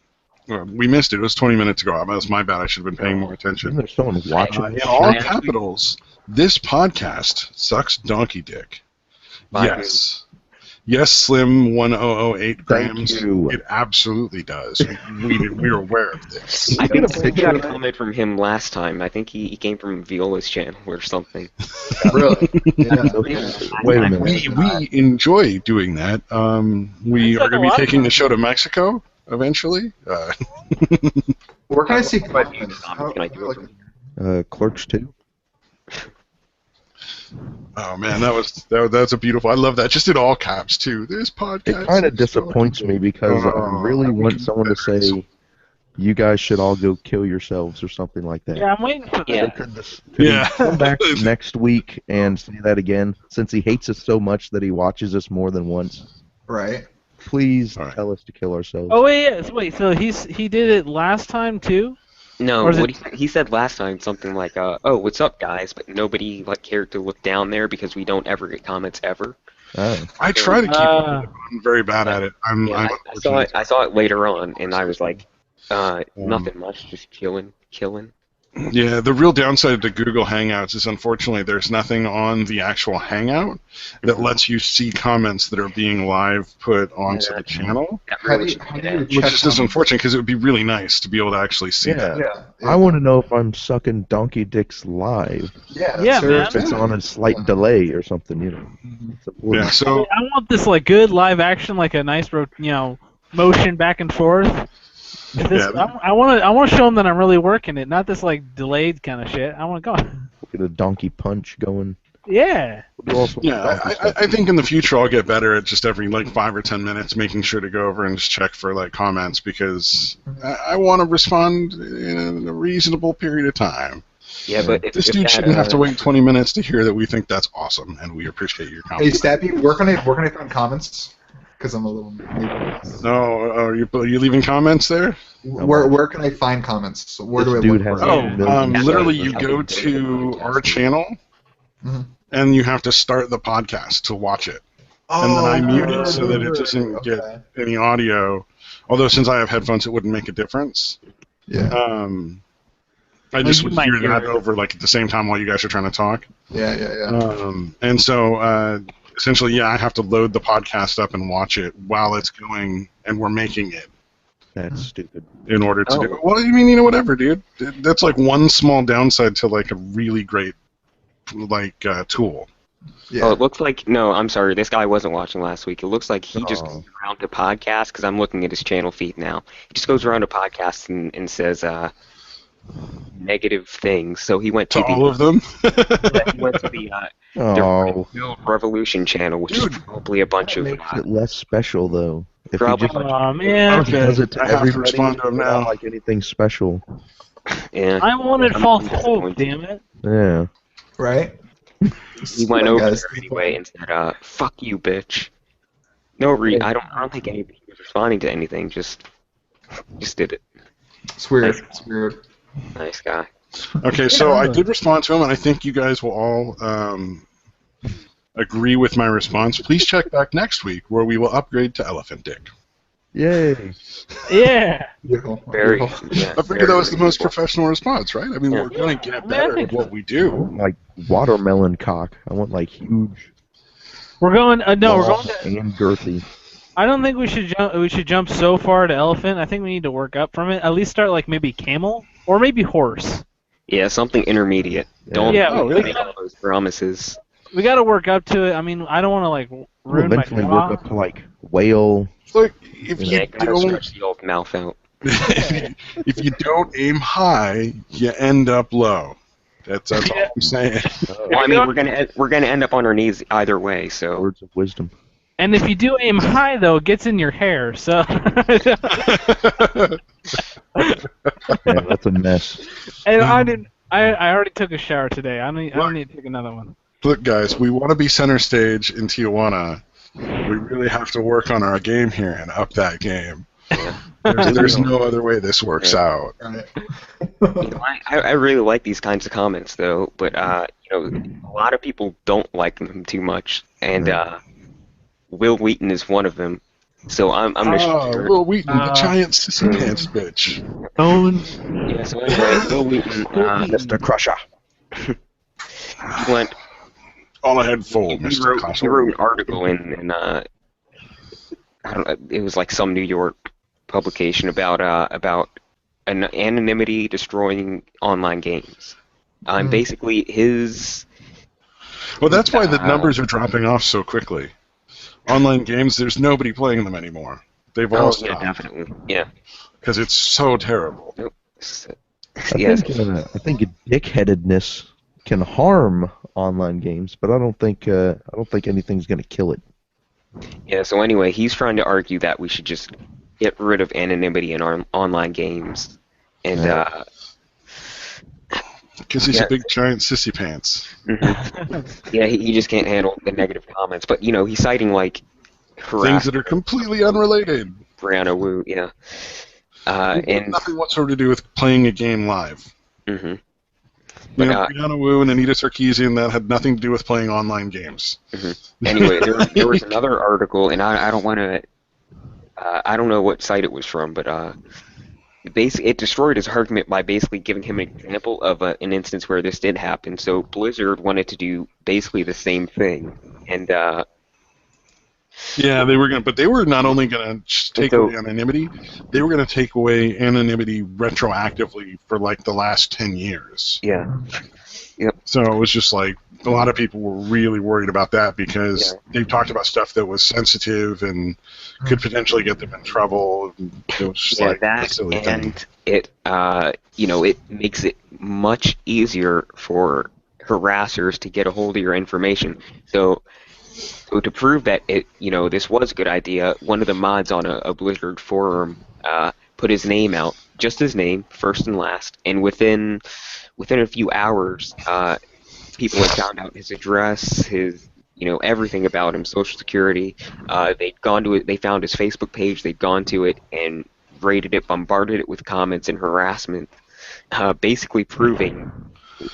We missed it. It was 20 minutes ago. That was my bad. I should have been paying more attention. Isn't there someone watching? In all capitals, this podcast sucks donkey dick. Yes. Yes, Slim 1008 grams. Thank you. It absolutely does. We're aware of this. I get a think we picture got a of that? comment from him last time. I think he came from Viola's channel or something. Really? Yeah. Wait a minute. We enjoy doing that. We That's are going to a be lot taking of the show to Mexico eventually. Where can I see Can I do it from here? Clerks 2? Oh man, that's a beautiful. I love that. Just in all caps too. This podcast. It kind of disappoints me because I really want someone to say, "You guys should all go kill yourselves" or something like that. Yeah, I'm waiting for that. Yeah. Could Yeah. come back next week and say that again, since he hates us so much that he watches us more than once. Right. Please All right. tell us to kill ourselves. Oh wait, yes, wait. So he did it last time too? No, Or is what it- he said last time something like, "Oh, what's up, guys?" But nobody cared to look down there because we don't ever get comments ever. Oh. I try to keep it, but I'm very bad at it. I'm Yeah, I saw it later on, and I was like, "Nothing much, just killing." Yeah, the real downside to Google Hangouts is unfortunately there's nothing on the actual Hangout that lets you see comments that are being live put onto the channel. That How really do should how be do you edge. Which check is just on? unfortunate because it would be really nice to be able to actually see that. Yeah, I want to know if I'm sucking donkey dicks live. Yeah, Yeah, seriously. If it's on a slight delay or something, you know. It's important. Yeah, so I want this like good live action, like a nice, motion back and forth. This, Yeah. I want to show them that I'm really working it, not this like delayed kind of shit. I want to go. Get a donkey punch going. Yeah. We'll do all sorts of yeah, donkey I stuff. think in the future I'll get better at just every like 5 or 10 minutes making sure to go over and just check for like comments because I want to respond in a reasonable period of time. Yeah, but if, This if dude that, shouldn't have to wait 20 minutes to hear that we think that's awesome and we appreciate your Hey, comment. Stappy, where can I find comments? Because I'm a little. No, are you leaving comments there? Where can I find comments? So where This do I dude look has for? Oh, millions literally of you go to our channel Mhm. and you have to start the podcast to watch it. And then I mute it so that it doesn't get Okay. any audio. Although since I have headphones, it wouldn't make a difference. Yeah, I just you would might hear hear that it. over like at the same time while you guys are trying to talk. yeah. And so essentially, yeah, I have to load the podcast up and watch it while it's going and we're making it That's stupid. in order to Oh. do it. Well, I mean, whatever, dude. That's like one small downside to like a really great tool. Yeah. Oh, it looks like no. I'm sorry, this guy wasn't watching last week. It looks like he just Oh. goes around to podcasts because I'm looking at his channel feed now. He just goes around to podcasts and says negative things. So he went To to all of them? he went to the Oh, Build Revolution channel, which Dude, is probably a bunch that of makes it less special though. If he Probably. just Oh man. Okay. does it to I have to everybody respond to him without now. like anything special. yeah. I wanted I'm false disappointed. hope. Damn it. Yeah. Right. He went over Guys, there anyway and said, "Fuck you, bitch." No I don't think anybody was responding to anything. Just did it. It's weird. It's weird. Nice guy. Okay, so I did respond to him, and I think you guys will all agree with my response. Please check back next week where we will upgrade to Elephant Dick. Yay. Yeah. Beautiful. Very. Beautiful. Yeah, I figured that was the most professional response, right? I mean, Yeah. we're going to get I better think at what we do. Like watermelon cock. I want like huge We're going. No, we're long going to. and girthy. I don't think we should jump. We should jump so far to elephant. I think we need to work up from it. At least start like maybe camel or maybe horse. Yeah, something intermediate. Don't Yeah, Oh, we, yeah. make all those promises. we got to work up to it. I mean, I don't want to like We'll ruin my eventually jaw. work up to like whale. Look, if Yeah, you gotta don't, stretch the old mouth out. if you don't aim high, you end up low. That's all I'm saying. Well, I mean, we're gonna end up on our knees either way. So Words of wisdom. And if you do aim high, though, it gets in your hair. So. Yeah, that's a mess. And I didn't. I already took a shower today. I don't need to take another one. Look, guys, we want to be center stage in Tijuana. We really have to work on our game here and up that game. There's no other way this works out. Right. you know, I really like these kinds of comments though, but you know, a lot of people don't like them too much, and Will Wheaton is one of them. So I'm Oh, sure. Will Wheaton, the giant sissy pants bitch. Bones. Yeah, so anyway, Will Wheaton, Mr. Crusher. he went. All ahead full, He Mr. wrote, Castle. he wrote an article in I don't know, it was like some New York publication about an anonymity destroying online games. Basically his. Well, that's why the numbers are dropping off so quickly. Online games, there's nobody playing them anymore. They've all Oh yeah, stopped definitely. Yeah. because it's so terrible. Yes. I think dickheadedness can harm online games, but I don't think anything's gonna kill it. Yeah. So anyway, he's trying to argue that we should just get rid of anonymity in our online games, and Because he's Yeah. a big giant sissy pants. yeah, he just can't handle the negative comments. But you know, he's citing like Things harassment, that are completely unrelated. Brianna Wu, yeah, and Nothing whatsoever to do with playing a game live. hmm You But, know, Brianna Wu and Anita Sarkeesian, that had nothing to do with playing online games. anyway, there was another article, and I don't want to. I don't know what site it was from, but it destroyed his argument by basically giving him an example of an instance where this did happen. So Blizzard wanted to do basically the same thing, and Yeah, but they were not only going to take away anonymity, they were going to take away anonymity retroactively for like the last 10 years. Yeah. Yep. So it was just like a lot of people were really worried about that because they talked about stuff that was sensitive and could potentially get them in trouble. It was just like that, a silly and thing. it it makes it much easier for harassers to get a hold of your information. So to prove that this was a good idea, one of the mods on a Blizzard forum put his name out, just his name, first and last, and within a few hours, people had found out his address, his everything about him, social security. They'd gone to it. They found his Facebook page. They'd gone to it and raided it, bombarded it with comments and harassment, basically proving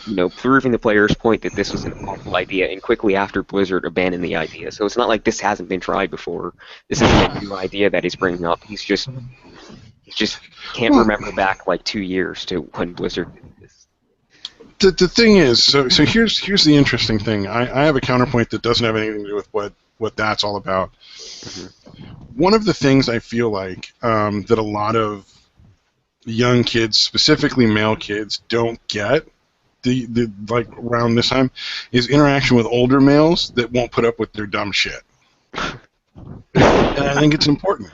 the player's point that this was an awful idea, and quickly after Blizzard abandoned the idea. So it's not like this hasn't been tried before. This isn't a new idea that he's bringing up. He just can't remember back like 2 years to when Blizzard did this. The thing is, so here's the interesting thing. I have a counterpoint that doesn't have anything to do with what that's all about. Mm-hmm. One of the things I feel like that a lot of young kids, specifically male kids, don't get the like around this time is interaction with older males that won't put up with their dumb shit. And I think it's important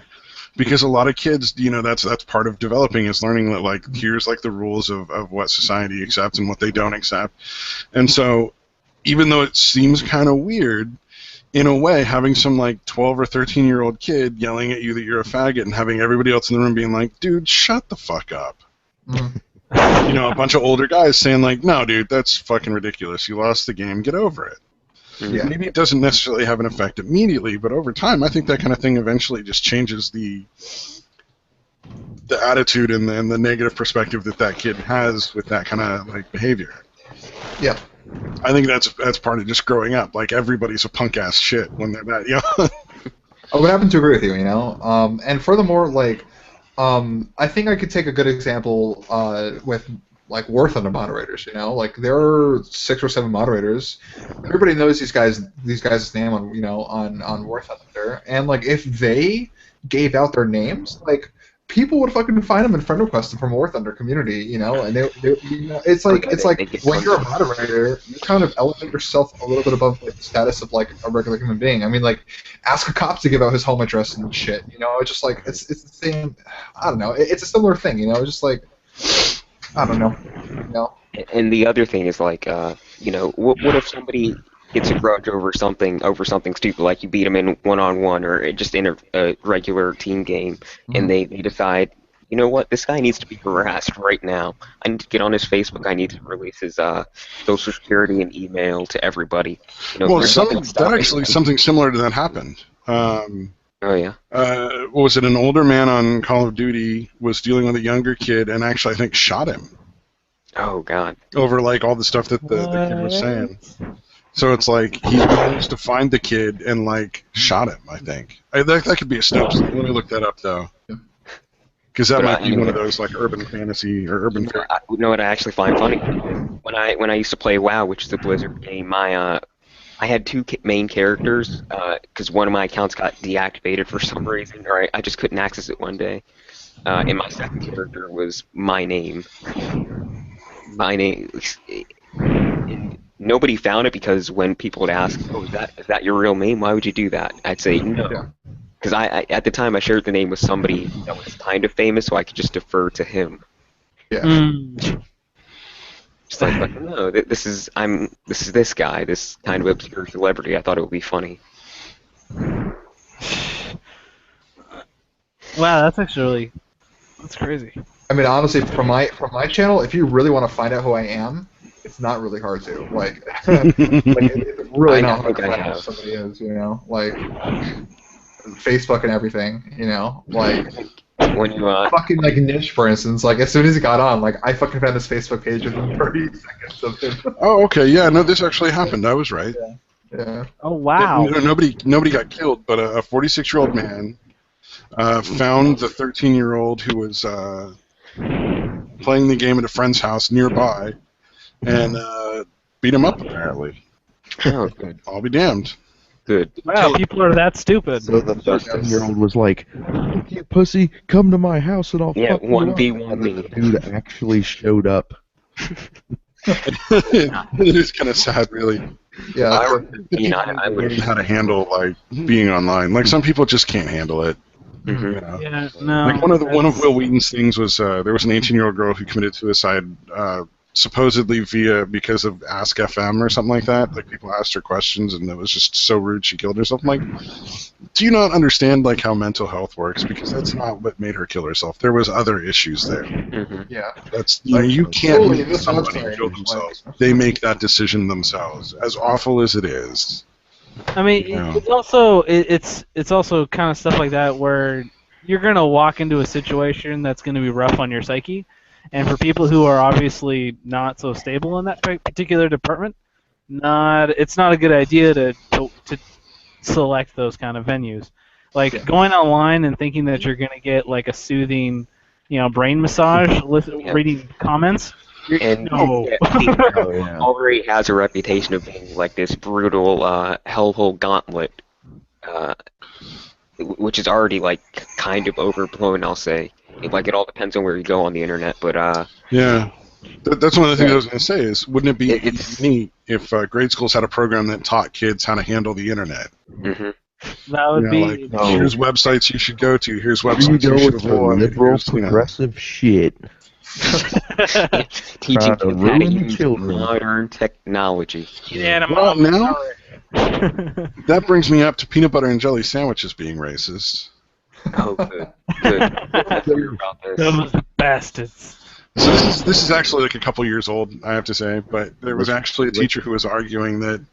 because a lot of kids, that's part of developing is learning that like here's like the rules of what society accepts and what they don't accept. And so even though it seems kind of weird, in a way, having some like 12 or 13-year-old kid yelling at you that you're a faggot and having everybody else in the room being like, dude, shut the fuck up. Mm-hmm. A bunch of older guys saying like, no, dude, that's fucking ridiculous. You lost the game. Get over it. Yeah. Maybe it doesn't necessarily have an effect immediately, but over time, I think that kind of thing eventually just changes the attitude and the negative perspective that kid has with that kind of like behavior. Yeah. I think that's part of just growing up. Like everybody's a punk ass shit when they're that young. I would happen to agree with you, and furthermore, like, I think I could take a good example with like War Thunder moderators. Like there are 6 or 7 moderators. Everybody knows these guys' name on War Thunder, and like if they gave out their names, like people would fucking find them and friend request them from War Thunder community, and they it's like when you're a moderator, you kind of elevate yourself a little bit above like the status of like a regular human being. I mean, like ask a cop to give out his home address and shit, it's just like it's the same. I don't know. It's a similar thing, It's just like I don't know, And the other thing is like, what if somebody gets a grudge over something stupid, like you beat them in one-on-one or just in a regular team game, and they decide, you know what, this guy needs to be harassed right now. I need to get on his Facebook. I need to release his social security and email to everybody. Something similar to that happened. Oh yeah. What was it? An older man on Call of Duty was dealing with a younger kid, and actually, I think shot him. Oh God. Over like all the stuff that the kid was saying. So it's like he managed to find the kid and like shot him. I think that could be a Snopes. Let me look that up though, because that might be one of those like urban fantasy or urban. You know what I actually find funny? When I used to play WoW, which is a Blizzard game, I had 2 main characters because one of my accounts got deactivated for some reason, or I just couldn't access it one day. And my second character was my name. My name. And nobody found it because when people would ask, "Oh, is that your real name? Why would you do that?" I'd say no, because I at the time I shared the name with somebody that was kind of famous, so I could just defer to him. Yeah. Just like no, this is this guy, this kind of obscure celebrity. I thought it would be funny. Wow, that's crazy. I mean, honestly, from my channel, if you really want to find out who I am, it's not really hard to. Like, it's really not hard to find out who somebody is, Like, Facebook and everything, Like, when you fucking like Nish, for instance, like as soon as he got on, like I fucking found his Facebook page within 30 seconds of him. Oh, okay, yeah, no, this actually happened. I was right. Yeah. Oh wow. Nobody got killed, but a 46-year-old man found the 13-year-old who was playing the game at a friend's house nearby, and beat him up, apparently. Oh, good. I'll be damned. Good. Wow, people are that stupid. So the 13-year-old was like, "Fuck you, pussy, come to my house and I'll Yeah, fuck you up." 1v1 And then me. the dude actually showed up. It is kind of sad, really. Yeah, I so- would learn how to handle like being online. Like some people just can't handle it. Mhm. You know? Yeah, no. Like one of Will Wheaton's things was there was an 18-year-old girl who committed suicide supposedly because of Ask FM or something like that. Like people asked her questions and it was just so rude she killed herself. I'm like, do you not understand like how mental health works? Because that's not what made her kill herself. There was other issues there. Mhm. yeah. That's you can't Totally, make this somebody website, kill like- themselves. They make that decision themselves. As awful as it is. I mean, Yeah. it's also kind of stuff like that where you're gonna walk into a situation that's gonna be rough on your psyche, and for people who are obviously not so stable in that particular department, it's not a good idea to select those kind of venues. Like going online and thinking that you're gonna get like a soothing, brain massage, reading comments. And No. Pete Oh, yeah. already has a reputation of being like this brutal hellhole gauntlet, which is already like kind of overblown, I'll say. Like it all depends on where you go on the internet, but Yeah. That's one of the things I was going to say is, wouldn't it be It's- neat if grade schools had a program that taught kids how to handle the internet? mhm. That would You know, be. like, No. here's websites you should go to. Here's Here you websites go you should with your avoid. liberal, Here's, you know. progressive shit. Teaching Trying to kids how to ruin use children. modern technology. Yeah, Well, now now. that brings me up to peanut butter and jelly sandwiches being racist. Oh, good. Good. Let's hear about this. Those bastards. So this is actually like a couple years old, I have to say, but there was actually a teacher who was arguing that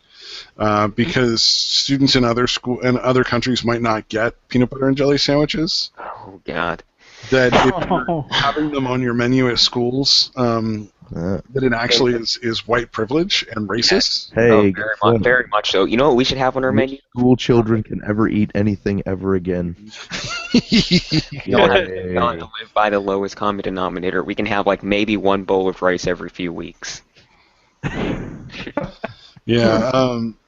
because students in other countries might not get peanut butter and jelly sandwiches, Oh, God. that if you're having them on your menu at schools, that it actually is white privilege and racist. Hey, Oh, guess very what? very much so. You know what we should have on our menu? School children can ever eat anything ever again. We don't have to live by the lowest common denominator. We can have like maybe one bowl of rice every few weeks. Yeah.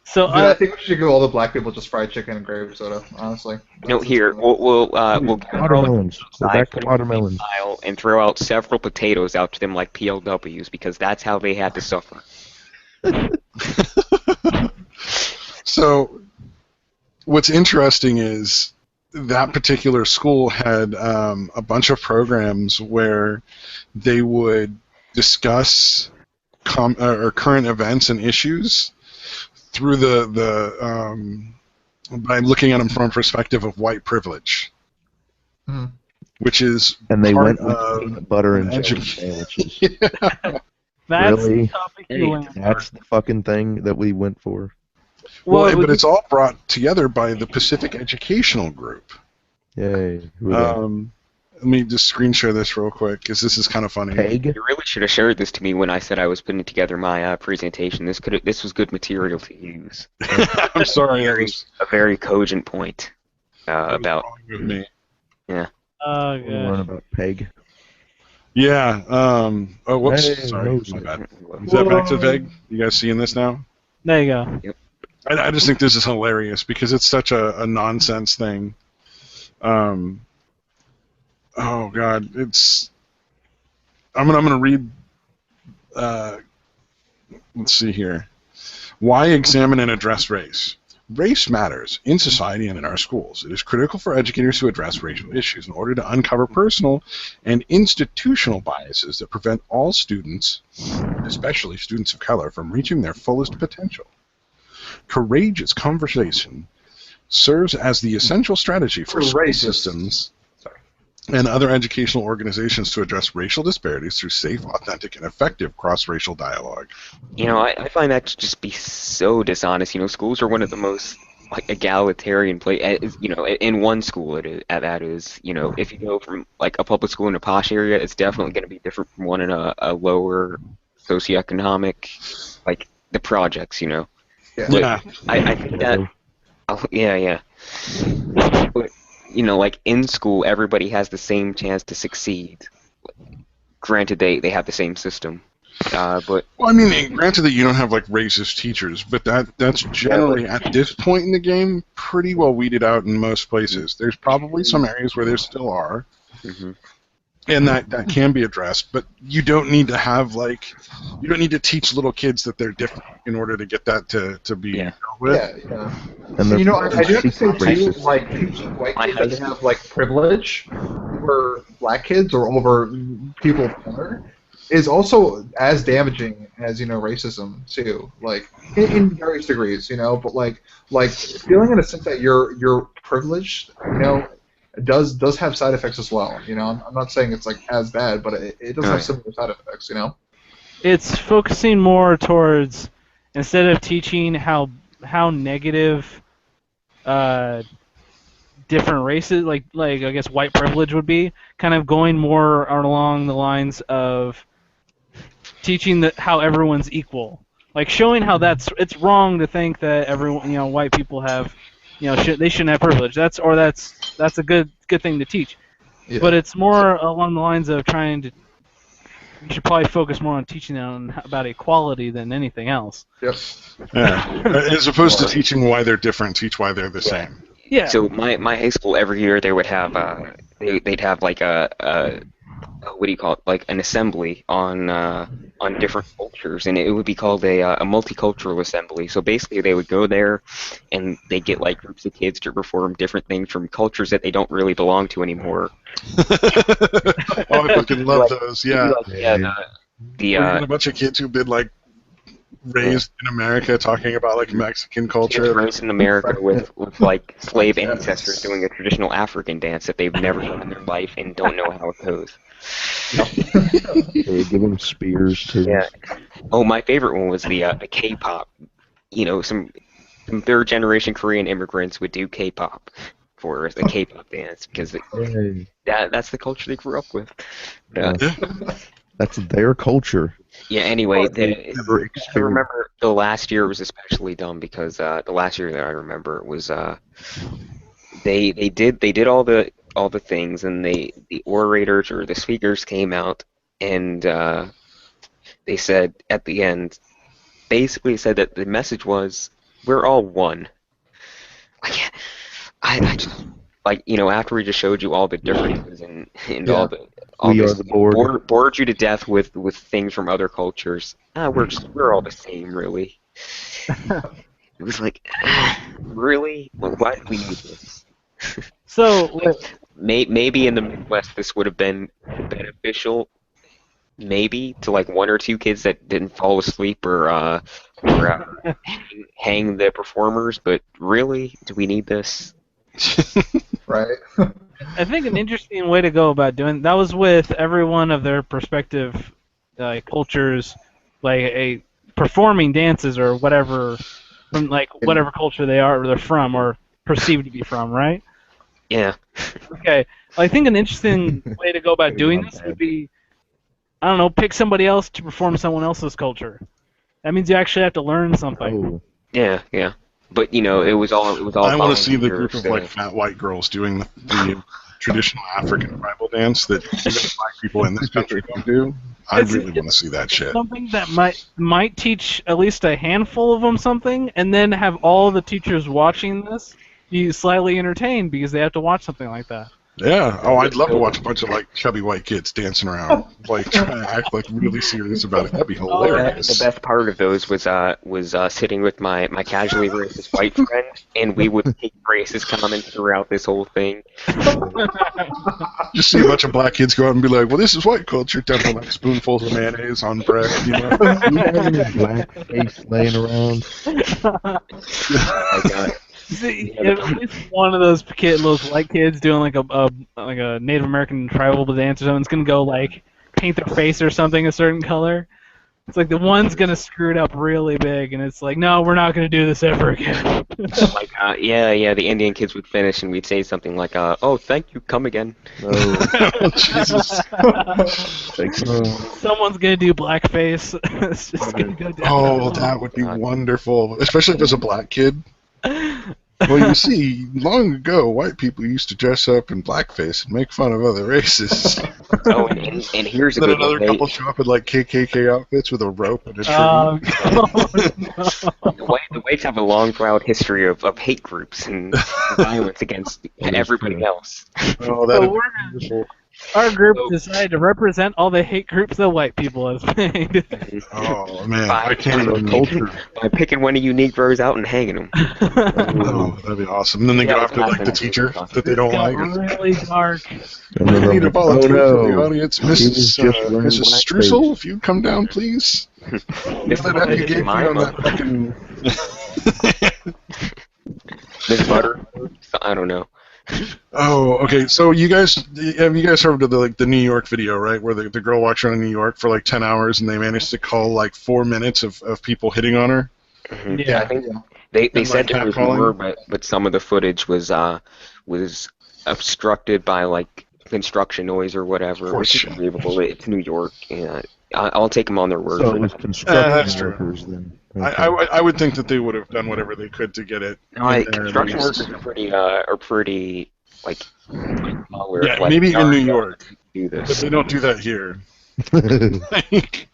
So Dude, I think we should give all the black people just fried chicken and grape soda, honestly. No, here we'll gather all the Watermelons. Go back to put 'em in a watermelons. pile and throw out several potatoes out to them like PLWs because that's how they had to suffer. So, what's interesting is that particular school had a bunch of programs where they would discuss or current events and issues through by looking at them from a perspective of white privilege, which is And they part went with of peanut butter and jelly education. sandwiches. that's Really? the topic you land for. That's the fucking thing that we went for. Well, but it's all brought together by the Pacific Educational Group. Yay. Who the Let me just screen share this real quick, because this is kind of funny. Peg? You really should have shared this to me when I said I was putting together my presentation. This was good material to use. I'm sorry. It was A very cogent point about. wrong with me. Oh, We learn God. about Peg. Yeah. Oh, whoops. Hey, Sorry. no, My bad. Is that back to the peg? You guys seeing this now? There you go. I just think this is hilarious because it's such a nonsense thing. Oh God, it's. I'm gonna read. Let's see here. Why examine and address race? Race matters in society and in our schools. It is critical for educators to address racial issues in order to uncover personal and institutional biases that prevent all students, especially students of color, from reaching their fullest potential. Courageous conversation serves as the essential strategy for school Courageous. systems and other educational organizations to address racial disparities through safe, authentic, and effective cross-racial dialogue. You know, I find that to just be so dishonest. You know, schools are one of the most like egalitarian you know, in one school that is. You know, if you go from like a public school in a posh area, it's definitely going to be different from one in a lower socioeconomic, like the projects. You know. Yeah. I think that. Oh, yeah. But, you know, like in school, everybody has the same chance to succeed. granted, they have the same system. But Well, I mean, granted that you don't have like racist teachers, but that's generally at this point in the game pretty well weeded out in most places. There's probably some areas where there still are, mhm. and that can be addressed. But you don't need to have you don't need to teach little kids that they're different in order to get that to be Yeah. dealt with. Yeah. And You know, I do have to say secret too, racist. like teaching white My kids high that they have like privilege over black kids or over people of color is also as damaging as racism too. Like in various degrees, but like feeling in a sense that you're privileged, does have side effects as well. I'm not saying it's like as bad, but it does have similar side effects. It's focusing more towards, instead of teaching how negative different races, like I guess white privilege would be, kind of going more along the lines of teaching how everyone's equal, like showing how it's wrong to think that everyone, white people have, they shouldn't have privilege. That's a good thing to teach. Yeah. But it's more along the lines of trying to. You should probably focus more on teaching them about equality than anything else. Yep. Yeah. As opposed to teaching why they're different, teach why they're the same. Yeah. So my high school every year they would have they'd have like a what do you call it, like an assembly on different cultures, and it would be called a multicultural assembly. So basically they would go there and they get like groups of kids to perform different things from cultures that they don't really belong to anymore. Oh, I fucking love those. Yeah. The Or even a bunch of kids who've been like raised in America talking about like Mexican kids culture. raised in America with like slave ancestors doing a traditional African dance that they've never done in their life and don't know how it goes. They give them spears too. Yeah. Oh, my favorite one was the K-pop. Some third generation Korean immigrants would do K-pop for the K-pop dance because Yay. that's the culture they grew up with. Yeah. That's their culture. Yeah. Anyway, Never I experienced. remember the last year was especially dumb because the last year that I remember was they did all the things, and the orators or the speakers came out and they said at the end, basically said that the message was, we're all one. I just like after we just showed you all the differences and Yeah. all We this, are the board. bored you to death with things from other cultures. We're all the same, really. It was like, really? Well, why do we need this? So Maybe in the Midwest this would have been beneficial, maybe to like one or two kids that didn't fall asleep or hang the performers, but really, do we need this? Right. I think an interesting way to go about doing that was with every one of their respective cultures, like performing dances or whatever from like whatever culture they are or they're from or perceived to be from, right? Yeah. Okay. I think an interesting way to go about doing this would be, I don't know, pick somebody else to perform someone else's culture. That means you actually have to learn something. Oh, Yeah. But it was all I want to see the group volunteers, of like fat white girls doing the traditional African tribal dance that even black people in this country don't do. I really want to see that shit. Something that might teach at least a handful of them something, and then have all the teachers watching this be slightly entertained because they have to watch something like that. Yeah. Oh, I'd love to watch a bunch of like chubby white kids dancing around, like trying to act like really serious about it. That'd be hilarious. The best part of those was sitting with my casually racist white friend, and we would take racist comments throughout this whole thing. Just see a bunch of black kids go out and be like, "Well, this is white culture." Dumping like spoonfuls of mayonnaise on bread, you have any black face laying around? Oh my God. See, at least one of those white kids doing like a Native American tribal dance or something is gonna go like paint their face or something a certain color. It's like the one's gonna screw it up really big, and it's like, no, we're not gonna do this ever again. Like, the Indian kids would finish, and we'd say something like, "Oh, thank you, come again." Oh, Jesus. Someone's gonna do blackface. It's just gonna go down. Oh, that would be wonderful, especially if there's a black kid. Well, you see, long ago, white people used to dress up in blackface and make fun of other races. Oh, and here's a Then good one. another couple show up in like KKK outfits with a rope and a tree. The whites have a long, proud history of hate groups and violence against everybody else. Oh, that So is beautiful. our group decided to represent all the hate groups that white people have made. Oh man, By, I can't even. by picking one of you Negroes out and hanging them. Oh, that'd be awesome. And then they go after like the teacher that they don't Got like. really dark. And then We need a they'll go, volunteer oh for the no, audience, he was Mrs. just wearing Mrs. blackface. Streusel, if you'd come down, please. Miss That happy gay thing on that fucking. Miss Butter. I don't know. Oh, okay. So you guys have you guys heard of the New York video, right? Where the girl walks around in New York for like 10 hours and they managed to call like 4 minutes of people hitting on her. Mhm. Yeah. I think they And, said like, there was catcalling? more, but some of the footage was obstructed by like construction noise or whatever, which is Horseshit. believable. It's New York, and I'll take them on their word So for it was that. That's construction true. workers then. I would think that they would have done whatever they could to get it. No, in there at construction least. workers are pretty like where, Yeah, like, maybe in New don't York, do but this. they don't do that here. Like,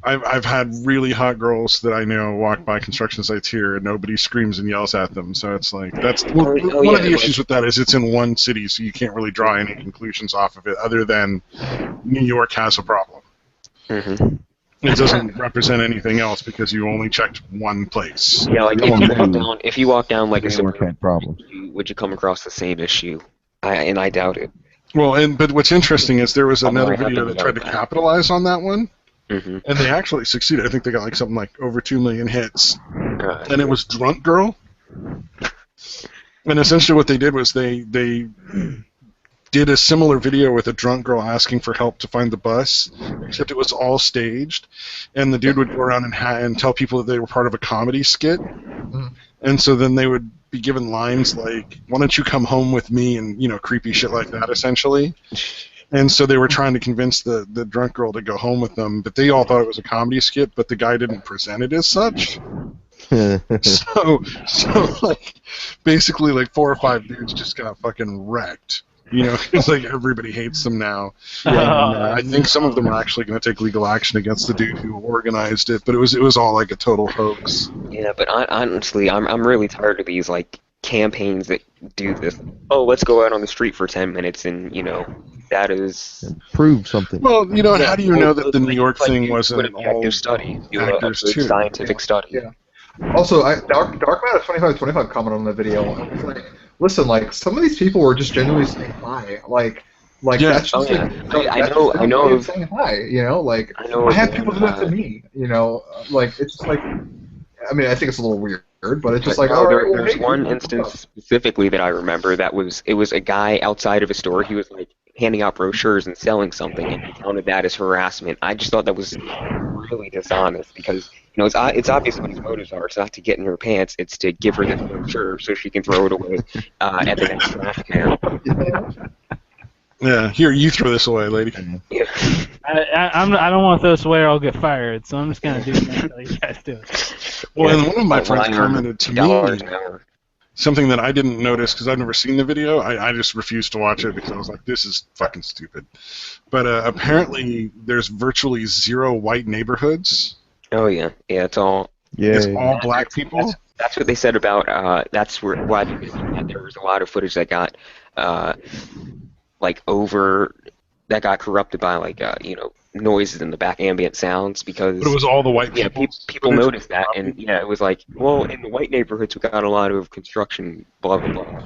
I've had really hot girls that I know walk by construction sites here, and nobody screams and yells at them. So it's like that's one of the yeah, issues with that is it's in one city, so you can't really draw any conclusions off of it other than New York has a problem. Hmm. It doesn't represent anything else because you only checked one place. Yeah, like No. if you walk down like a New York suburban, had problems. would you come across the same issue? I doubt it. Well, but what's interesting is there was another I have video to that tried to know that. capitalize on that one, Hmm. and they actually succeeded. I think they got like something like over 2 million hits. And it was Drunk Girl. And essentially what they did was they did a similar video with a drunk girl asking for help to find the bus, except it was all staged. And the dude would go around and tell people that they were part of a comedy skit. And so then they would be given lines like, why don't you come home with me, and, creepy shit like that, essentially. And so they were trying to convince the drunk girl to go home with them, but they all thought it was a comedy skit, but the guy didn't present it as such. So like, basically, like 4 or 5 dudes just got fucking wrecked. It's like everybody hates them now. And, I think some of them are actually going to take legal action against the dude who organized it, but it was all like a total hoax. Yeah, but honestly, I'm really tired of these like campaigns that do this. Oh, let's go out on the street for 10 minutes, and that is. Prove something. Well, and how do you know that the New York Like, thing do wasn't an objective all study, do actors a too? scientific study. Yeah. Also, Dark Man at 2525 commented on the video. And was like, listen, like some of these people were just genuinely saying hi, like Yeah. that's just yeah. like I know. saying hi, like I know. I have people do that to me, like it's just like, I mean, I think it's a little weird, but it's just like, No, all right, well, there's hey, one what's instance up? specifically that I remember that it was a guy outside of a store. He was like handing out brochures and selling something, and he counted that as harassment. I just thought that was really dishonest because it's obvious what his motives are. It's not to get in her pants. It's to give her the brochure so she can throw it away at the next trash can. Yeah, here, you throw this away, lady. Yeah. I don't want to throw this away or I'll get fired, so I'm just gonna do that until you guys do it. Well, and one of my Well, friends I earn commented to $2 me an hour. something that I didn't notice because I've never seen the video. I just refused to watch it because I was like, this is fucking stupid. But apparently, there's virtually 0 white neighborhoods. Oh yeah, it's all. It's Yeah. all black people. That's what they said about. That's why there was a lot of footage that got that got corrupted by noises in the back, ambient sounds, because But it was all the white yeah, people. people noticed that, and yeah, it was like, well, in the white neighborhoods we got a lot of construction, blah blah blah,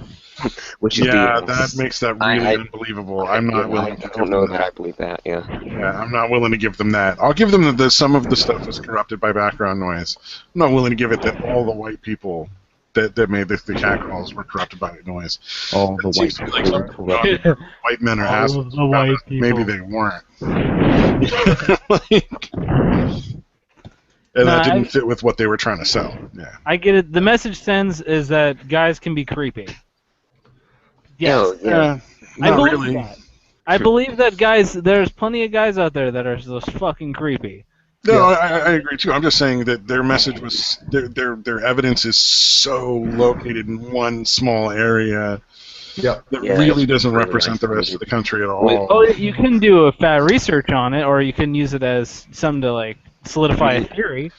which is Yeah, that makes that really unbelievable. I'm not willing to I give don't know them that I believe that. Yeah. Yeah, I'm not willing to give them that. I'll give them that some of the stuff was corrupted by background noise. I'm not willing to give it that all the white people that made the catcalls were corrupted by noise. All the It white seems to me like people are some corrupt. white men are All assholes. of the white about it. Maybe people. they weren't. And that didn't fit with what they were trying to sell. Yeah. I get it. The message sends is that guys can be creepy. Yes. Oh, yeah. I Not believe really. that. I believe that there's plenty of guys out there that are just fucking creepy. No, I agree too. I'm just saying that their message was their evidence is so located in one small area that really doesn't represent the rest of the country at all. Well, you can do a fat research on it, or you can use it as something to like solidify a theory.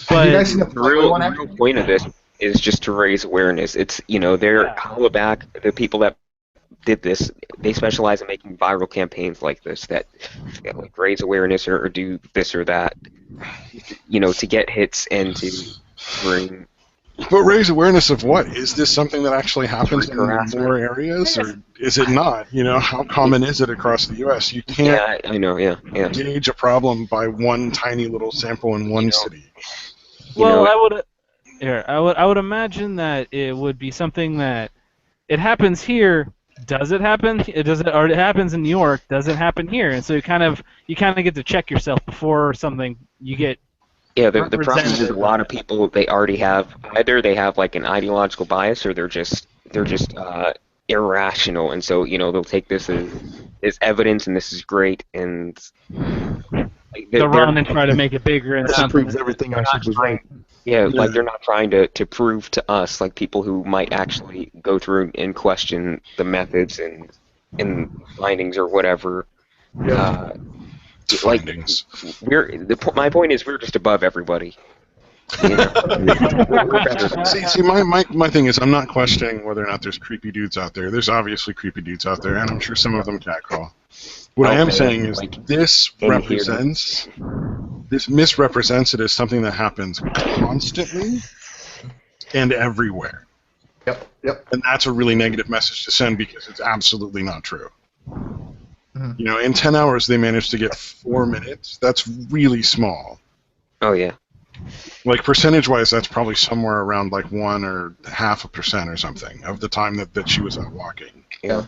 But you guys seen the real point of this is just to raise awareness. It's they're Hollaback, the people that did this, they specialize in making viral campaigns like this that like raise awareness or do this or that, to get hits and to bring. But raise awareness of what? Is this something that actually happens in more areas, or is it not? How common is it across the U.S.? You can't gauge a problem by one tiny little sample in one city. Well, I would imagine that it would be something that it happens here. Does it happen? Or it happens in New York. Does it happen here? And so you kind of get to check yourself before something you get. Yeah, the problem is a lot of people, they already have they have like an ideological bias, or they're just irrational, and so they'll take this as evidence, and this is great, and they'll run and try to make it bigger and something. Proves everything I said was right. Yeah, like they're not trying to prove to us, like people who might actually go through and question the methods and findings or whatever. Findings. My point is we're just above everybody. See, my thing is I'm not questioning whether or not there's creepy dudes out there. There's obviously creepy dudes out there, and I'm sure some of them catcall. What I am saying is this misrepresents it as something that happens constantly and everywhere. Yep. And that's a really negative message to send because it's absolutely not true. In 10 hours they managed to get 4 minutes. That's really small. Oh, yeah. Like, percentage-wise, that's probably somewhere around, like, 1.5% or something of the time that she was out walking. Yeah.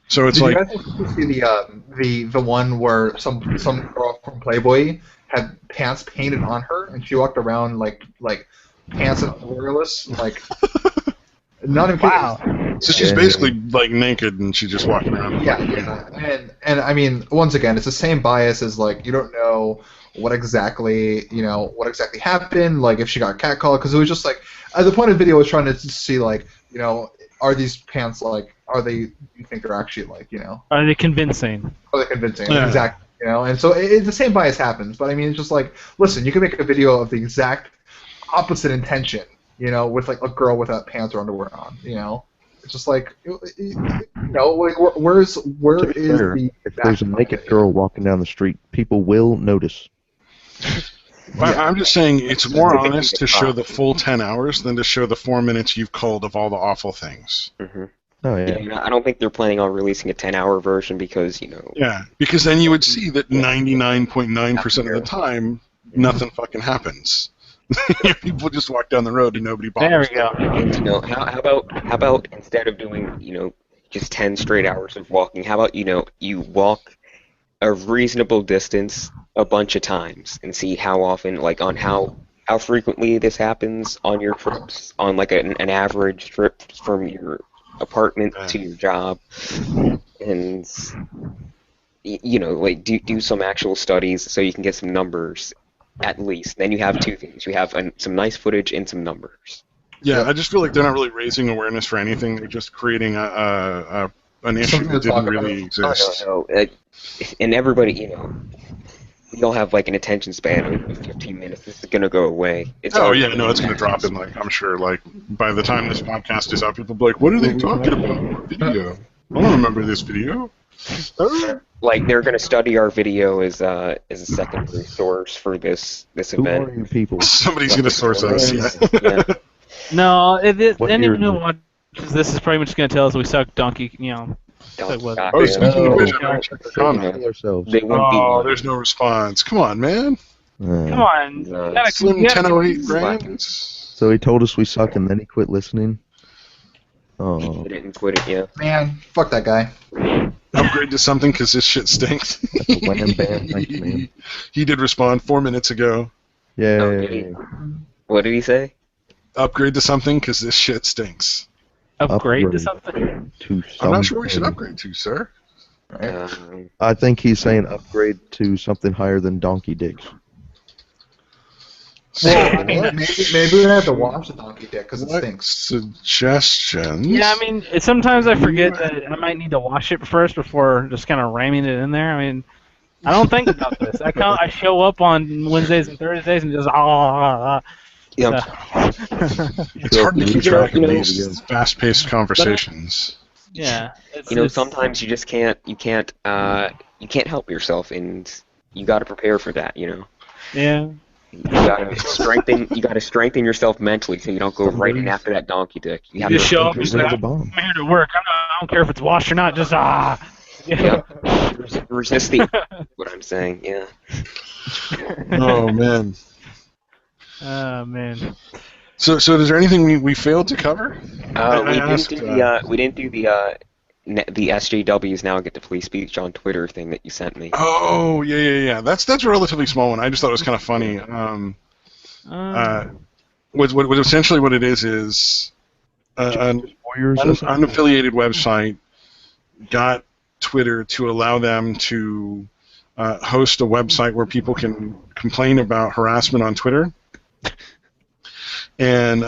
So it's Did like... you guys see the one where some girl from Playboy had pants painted on her, and she walked around, like pants and underwearless, like... Not even wow. So she's basically like naked, and she's just walking around. Yeah. And I mean, once again, it's the same bias as like you don't know what exactly happened, like if she got catcalled, because it was just like the point of the video was trying to see like are these pants like you think they're actually like Are they convincing? Are they convincing? Yeah. Exactly. And so the same bias happens, but I mean it's just like listen, you can make a video of the exact opposite intention. With like a girl without pants or underwear on, it's just like, like where is the? If there's a naked girl walking down the street, people will notice. I'm just saying it's more honest to show the full 10 hours than to show the 4 minutes you've culled of all the awful things. Mm-hmm. Oh yeah. I don't think they're planning on releasing a 10-hour version because Yeah, because then you would see that 99.9% of the time nothing fucking happens. People just walk down the road and nobody bothers. There we go. How about instead of doing just 10 straight hours of walking, how about you walk a reasonable distance a bunch of times and see how often, like on how frequently this happens on your trips, on like an average trip from your apartment to your job, and like do some actual studies so you can get some numbers. At least. Then you have two things. You have some nice footage and some numbers. Yeah, I just feel like they're not really raising awareness for anything. They're just creating an issue that didn't really exist. Oh, no. And everybody, we all have like an attention span of 15 minutes. This is going to go away. It's going to drop in, like, I'm sure, like, by the time this podcast is out, people will be like, what are they talking about? Video? I don't remember this video. Like they're going to study our video as a secondary source for this event. Who are you people? Somebody's going to source us. Yeah. No, anyone who watches this is pretty much going to tell us we suck donkey. Speaking of which, they won't be. There's no response. Come on, man. Come on. Slim 1008 grand. So he told us we suck, and then he quit listening. Oh. He didn't quit it yet. Man, fuck that guy. Upgrade to something because this shit stinks. Wham bam, thank you, man. He did respond 4 minutes ago. Yeah. Okay. What did he say? Upgrade to something because this shit stinks. Upgrade to something? I'm not sure we should upgrade to, sir. I think he's saying upgrade to something higher than donkey dicks. Well, I mean, maybe we have to watch the donkey dick because it What stinks. suggestions? yeah, I mean, sometimes I forget that I might need to wash it first before just kind of ramming it in there. I mean, I don't think about this. I show up on Wednesdays and Thursdays and just You know, So. It's hard to keep track of You know, these fast-paced conversations. Yeah, sometimes you just can't help yourself, and you got to prepare for that. Yeah. You gotta strengthen yourself mentally so you don't go right in after that donkey dick. You have Just show up to and say, I'm here to work. I don't care if it's washed or not. Just Yeah. Resist the what I'm saying. Yeah. Oh man. Oh man. So is there anything we failed to cover? We didn't do the SJWs now get the free speech on Twitter thing that you sent me. Oh yeah. That's a relatively small one. I just thought it was kind of funny. What essentially what it is an unaffiliated website got Twitter to allow them to host a website where people can complain about harassment on Twitter. And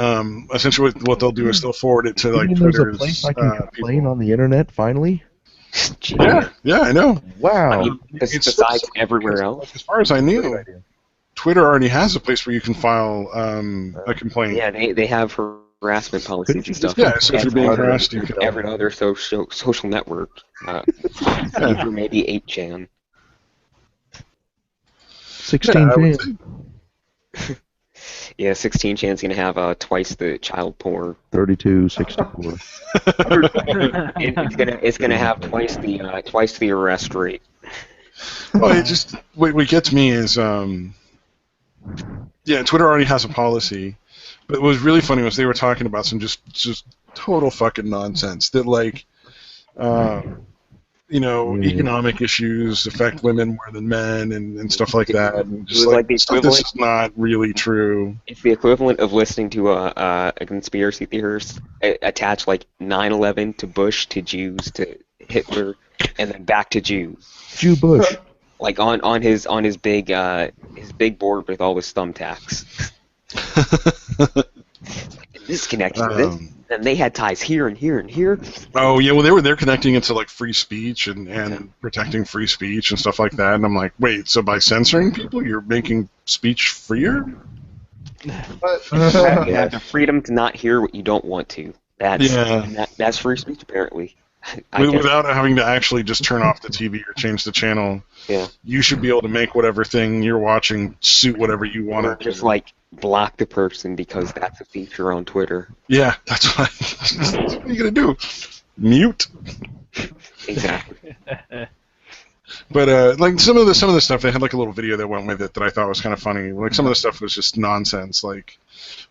essentially what they'll do is they'll forward it to like Twitter's there's a place I can complain people. on the internet finally? Yeah, I know. Wow. I mean, besides everywhere else. As far as I knew, Twitter already has a place where you can file a complaint. Yeah, they have harassment policies and stuff. Yeah, so if you're being harassed, you can. Every other social network, for maybe 8chan. 16 Yeah, 16chan's gonna have twice the child porn. 32, 64. It's gonna have twice the arrest rate. Well, it just what gets me is Twitter already has a policy, but what was really funny was they were talking about some just total fucking nonsense that like economic issues affect women more than men and stuff like that. And just like the stuff that's just not really true. It's the equivalent of listening to a conspiracy theorist attach like 9/11 to Bush to Jews to Hitler and then back to Jews. Jew Bush. Like on his big board with all his thumbtacks. This connects to this, and they had ties here and here and here. Oh yeah, well they're connecting it to like free speech and protecting free speech and stuff like that. And I'm like, wait, so by censoring people, you're making speech freer? You have the freedom to not hear what you don't want to. That's free speech apparently. Without having to actually just turn off the TV or change the channel. Yeah. You should be able to make whatever thing you're watching suit whatever you want. Or just like block the person because that's a feature on Twitter. Yeah, that's what are you gonna do? Mute. Exactly. But like some of the stuff, they had like a little video that went with it that I thought was kind of funny. Like some of the stuff was just nonsense. Like,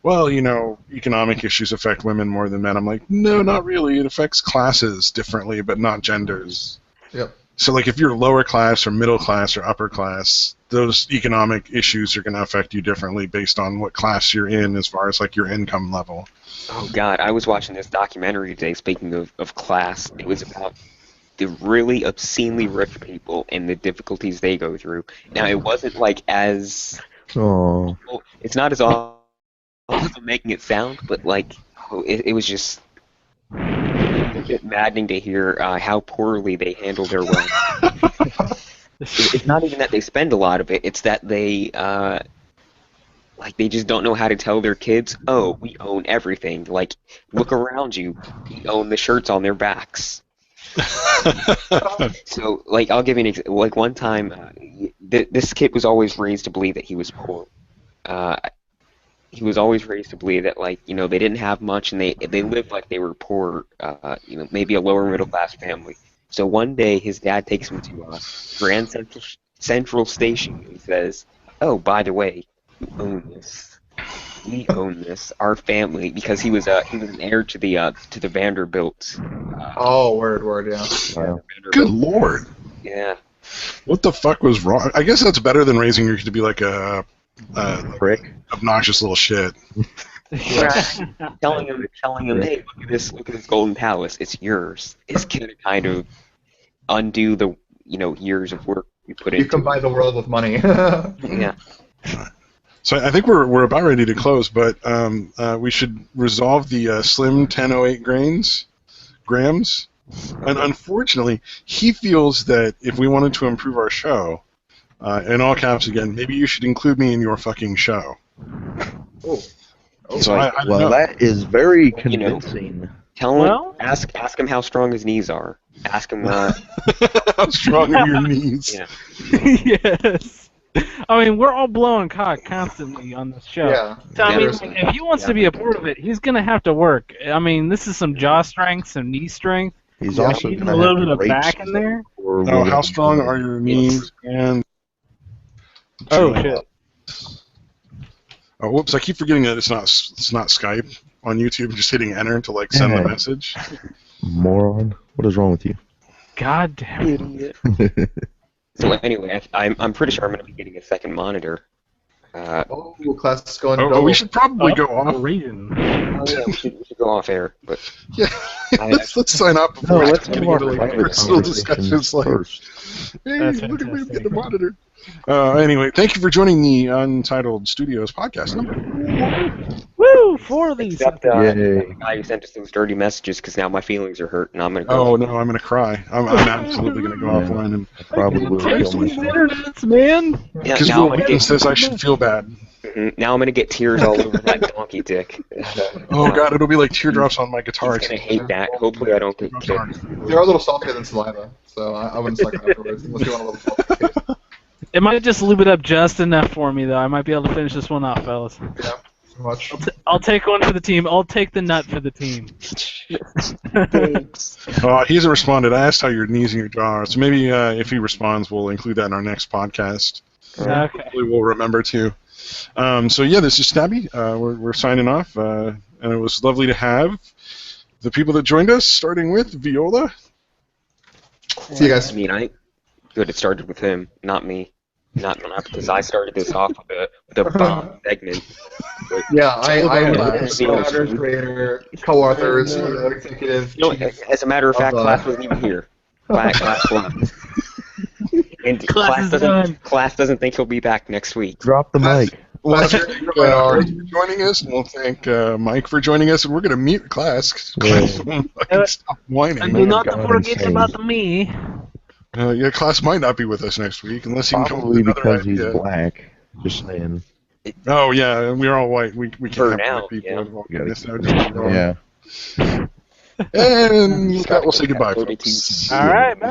well, economic issues affect women more than men. I'm like, no, not really. It affects classes differently, but not genders. Yep. So like if you're lower class or middle class or upper class, those economic issues are going to affect you differently based on what class you're in as far as like your income level. Oh God, I was watching this documentary today. Speaking of class, it was about the really obscenely rich people and the difficulties they go through. Now it wasn't like as it's not as awful as I'm making it sound, but like it was just a bit maddening to hear how poorly they handle their wealth. It's not even that they spend a lot of it; it's that they just don't know how to tell their kids, "Oh, we own everything." Like, look around you; we own the shirts on their backs. So, like, I'll give you an example. Like, one time, this kid was always raised to believe that he was poor. He was always raised to believe that, like, they didn't have much and they lived like they were poor, maybe a lower middle class family. So one day his dad takes him to Grand Central Station and says, "Oh, by the way, you own this. We own this. Our family," because he was an heir to the Vanderbilt. Word, yeah. Wow. Good Lord. Yeah. What the fuck was wrong? I guess that's better than raising your kid to be like a prick, obnoxious little shit. telling him, "Hey, look at this golden palace. It's yours." It's gonna kind of undo the years of work you put into. You can buy the world with money. Yeah. So I think we're about ready to close, but we should resolve the slim 1008 grams. And unfortunately, he feels that if we wanted to improve our show, in all caps again, maybe you should include me in your fucking show. Oh. So I don't Well, know. that is very You know. convincing. Tell him, Well- ask him how strong his knees are. Ask him. How strong are your knees? Yeah. Yes. I mean, we're all blowing cock constantly on this show. Yeah. So, I mean, seriously. if he wants to be a part of it, he's going to have to work. I mean, this is some jaw strength, some knee strength. He's Yeah, also Even going a to little have bit to of rape back in somebody there. before we No, let how him strong do it. are your knees? And Oh, shit. oh, whoops! I keep forgetting that it's not Skype on YouTube. I'm just hitting enter to like send the Yeah. message. Moron. What is wrong with you? God damn. Idiot. So anyway, I'm pretty sure I'm going to be getting a second monitor. Oh, class is going Oh, double. we should probably go off. Reason. Oh yeah, we should go off air, but Yeah, let's sign up No, before let's getting do our into like private personal conversations discussions. Like, first. hey, That's look at me, I'm fantastic. getting a monitor. Anyway, thank you for joining the Untitled Studios podcast. Woo! 4 of these. except Yay. the guy who sent us those dirty messages, because now my feelings are hurt, and I'm going to go. Oh no, I'm gonna cry. I'm absolutely gonna go Yeah. offline and I probably will Take kill these myself. internets, man. Yeah, because now Will I'm Wheaton says I should feel bad. now I'm going to get tears all over that donkey dick. Oh god, it'll be like teardrops on my guitar. He's going to hate that. Hopefully I don't get kicked. They are a little saltier than saliva, so I wouldn't suck it afterwards unless you want a little salty taste. It might just lube it up just enough for me, though. I might be able to finish this one off, fellas. Yeah, so much. I'll take one for the team. I'll take the nut for the team. He hasn't responded. I asked how your knees and your jaw are, so maybe if he responds, we'll include that in our next podcast. Okay. Hopefully we'll remember to. So yeah, this is Stabby. We're signing off, and it was lovely to have the people that joined us, starting with Viola. See you guys. I mean, good. It started with him, not me. Not because I started this off with a bomb segment. Yeah, I'm Yeah. writer, creator, co-author, CEO, executive. No, as a matter of fact, Of, class wasn't even here. Class left. And Class is done. class doesn't think he'll be back next week. Drop the mic. Well, Class, thank you're right, Greg for joining us, and we'll thank Mike for joining us, and we're going to mute class. 'Cause Yeah. class won't fucking stop whining. And Man, do not God, forget insane. about me. Yeah, class might not be with us next week unless he can come up Probably with another because he's idea. black. Just saying. Oh yeah, we're all white. We can't For have now, white people yeah. involved Yeah. in this now. Just Yeah. And with that, we'll say goodbye, 32. folks. All right, man.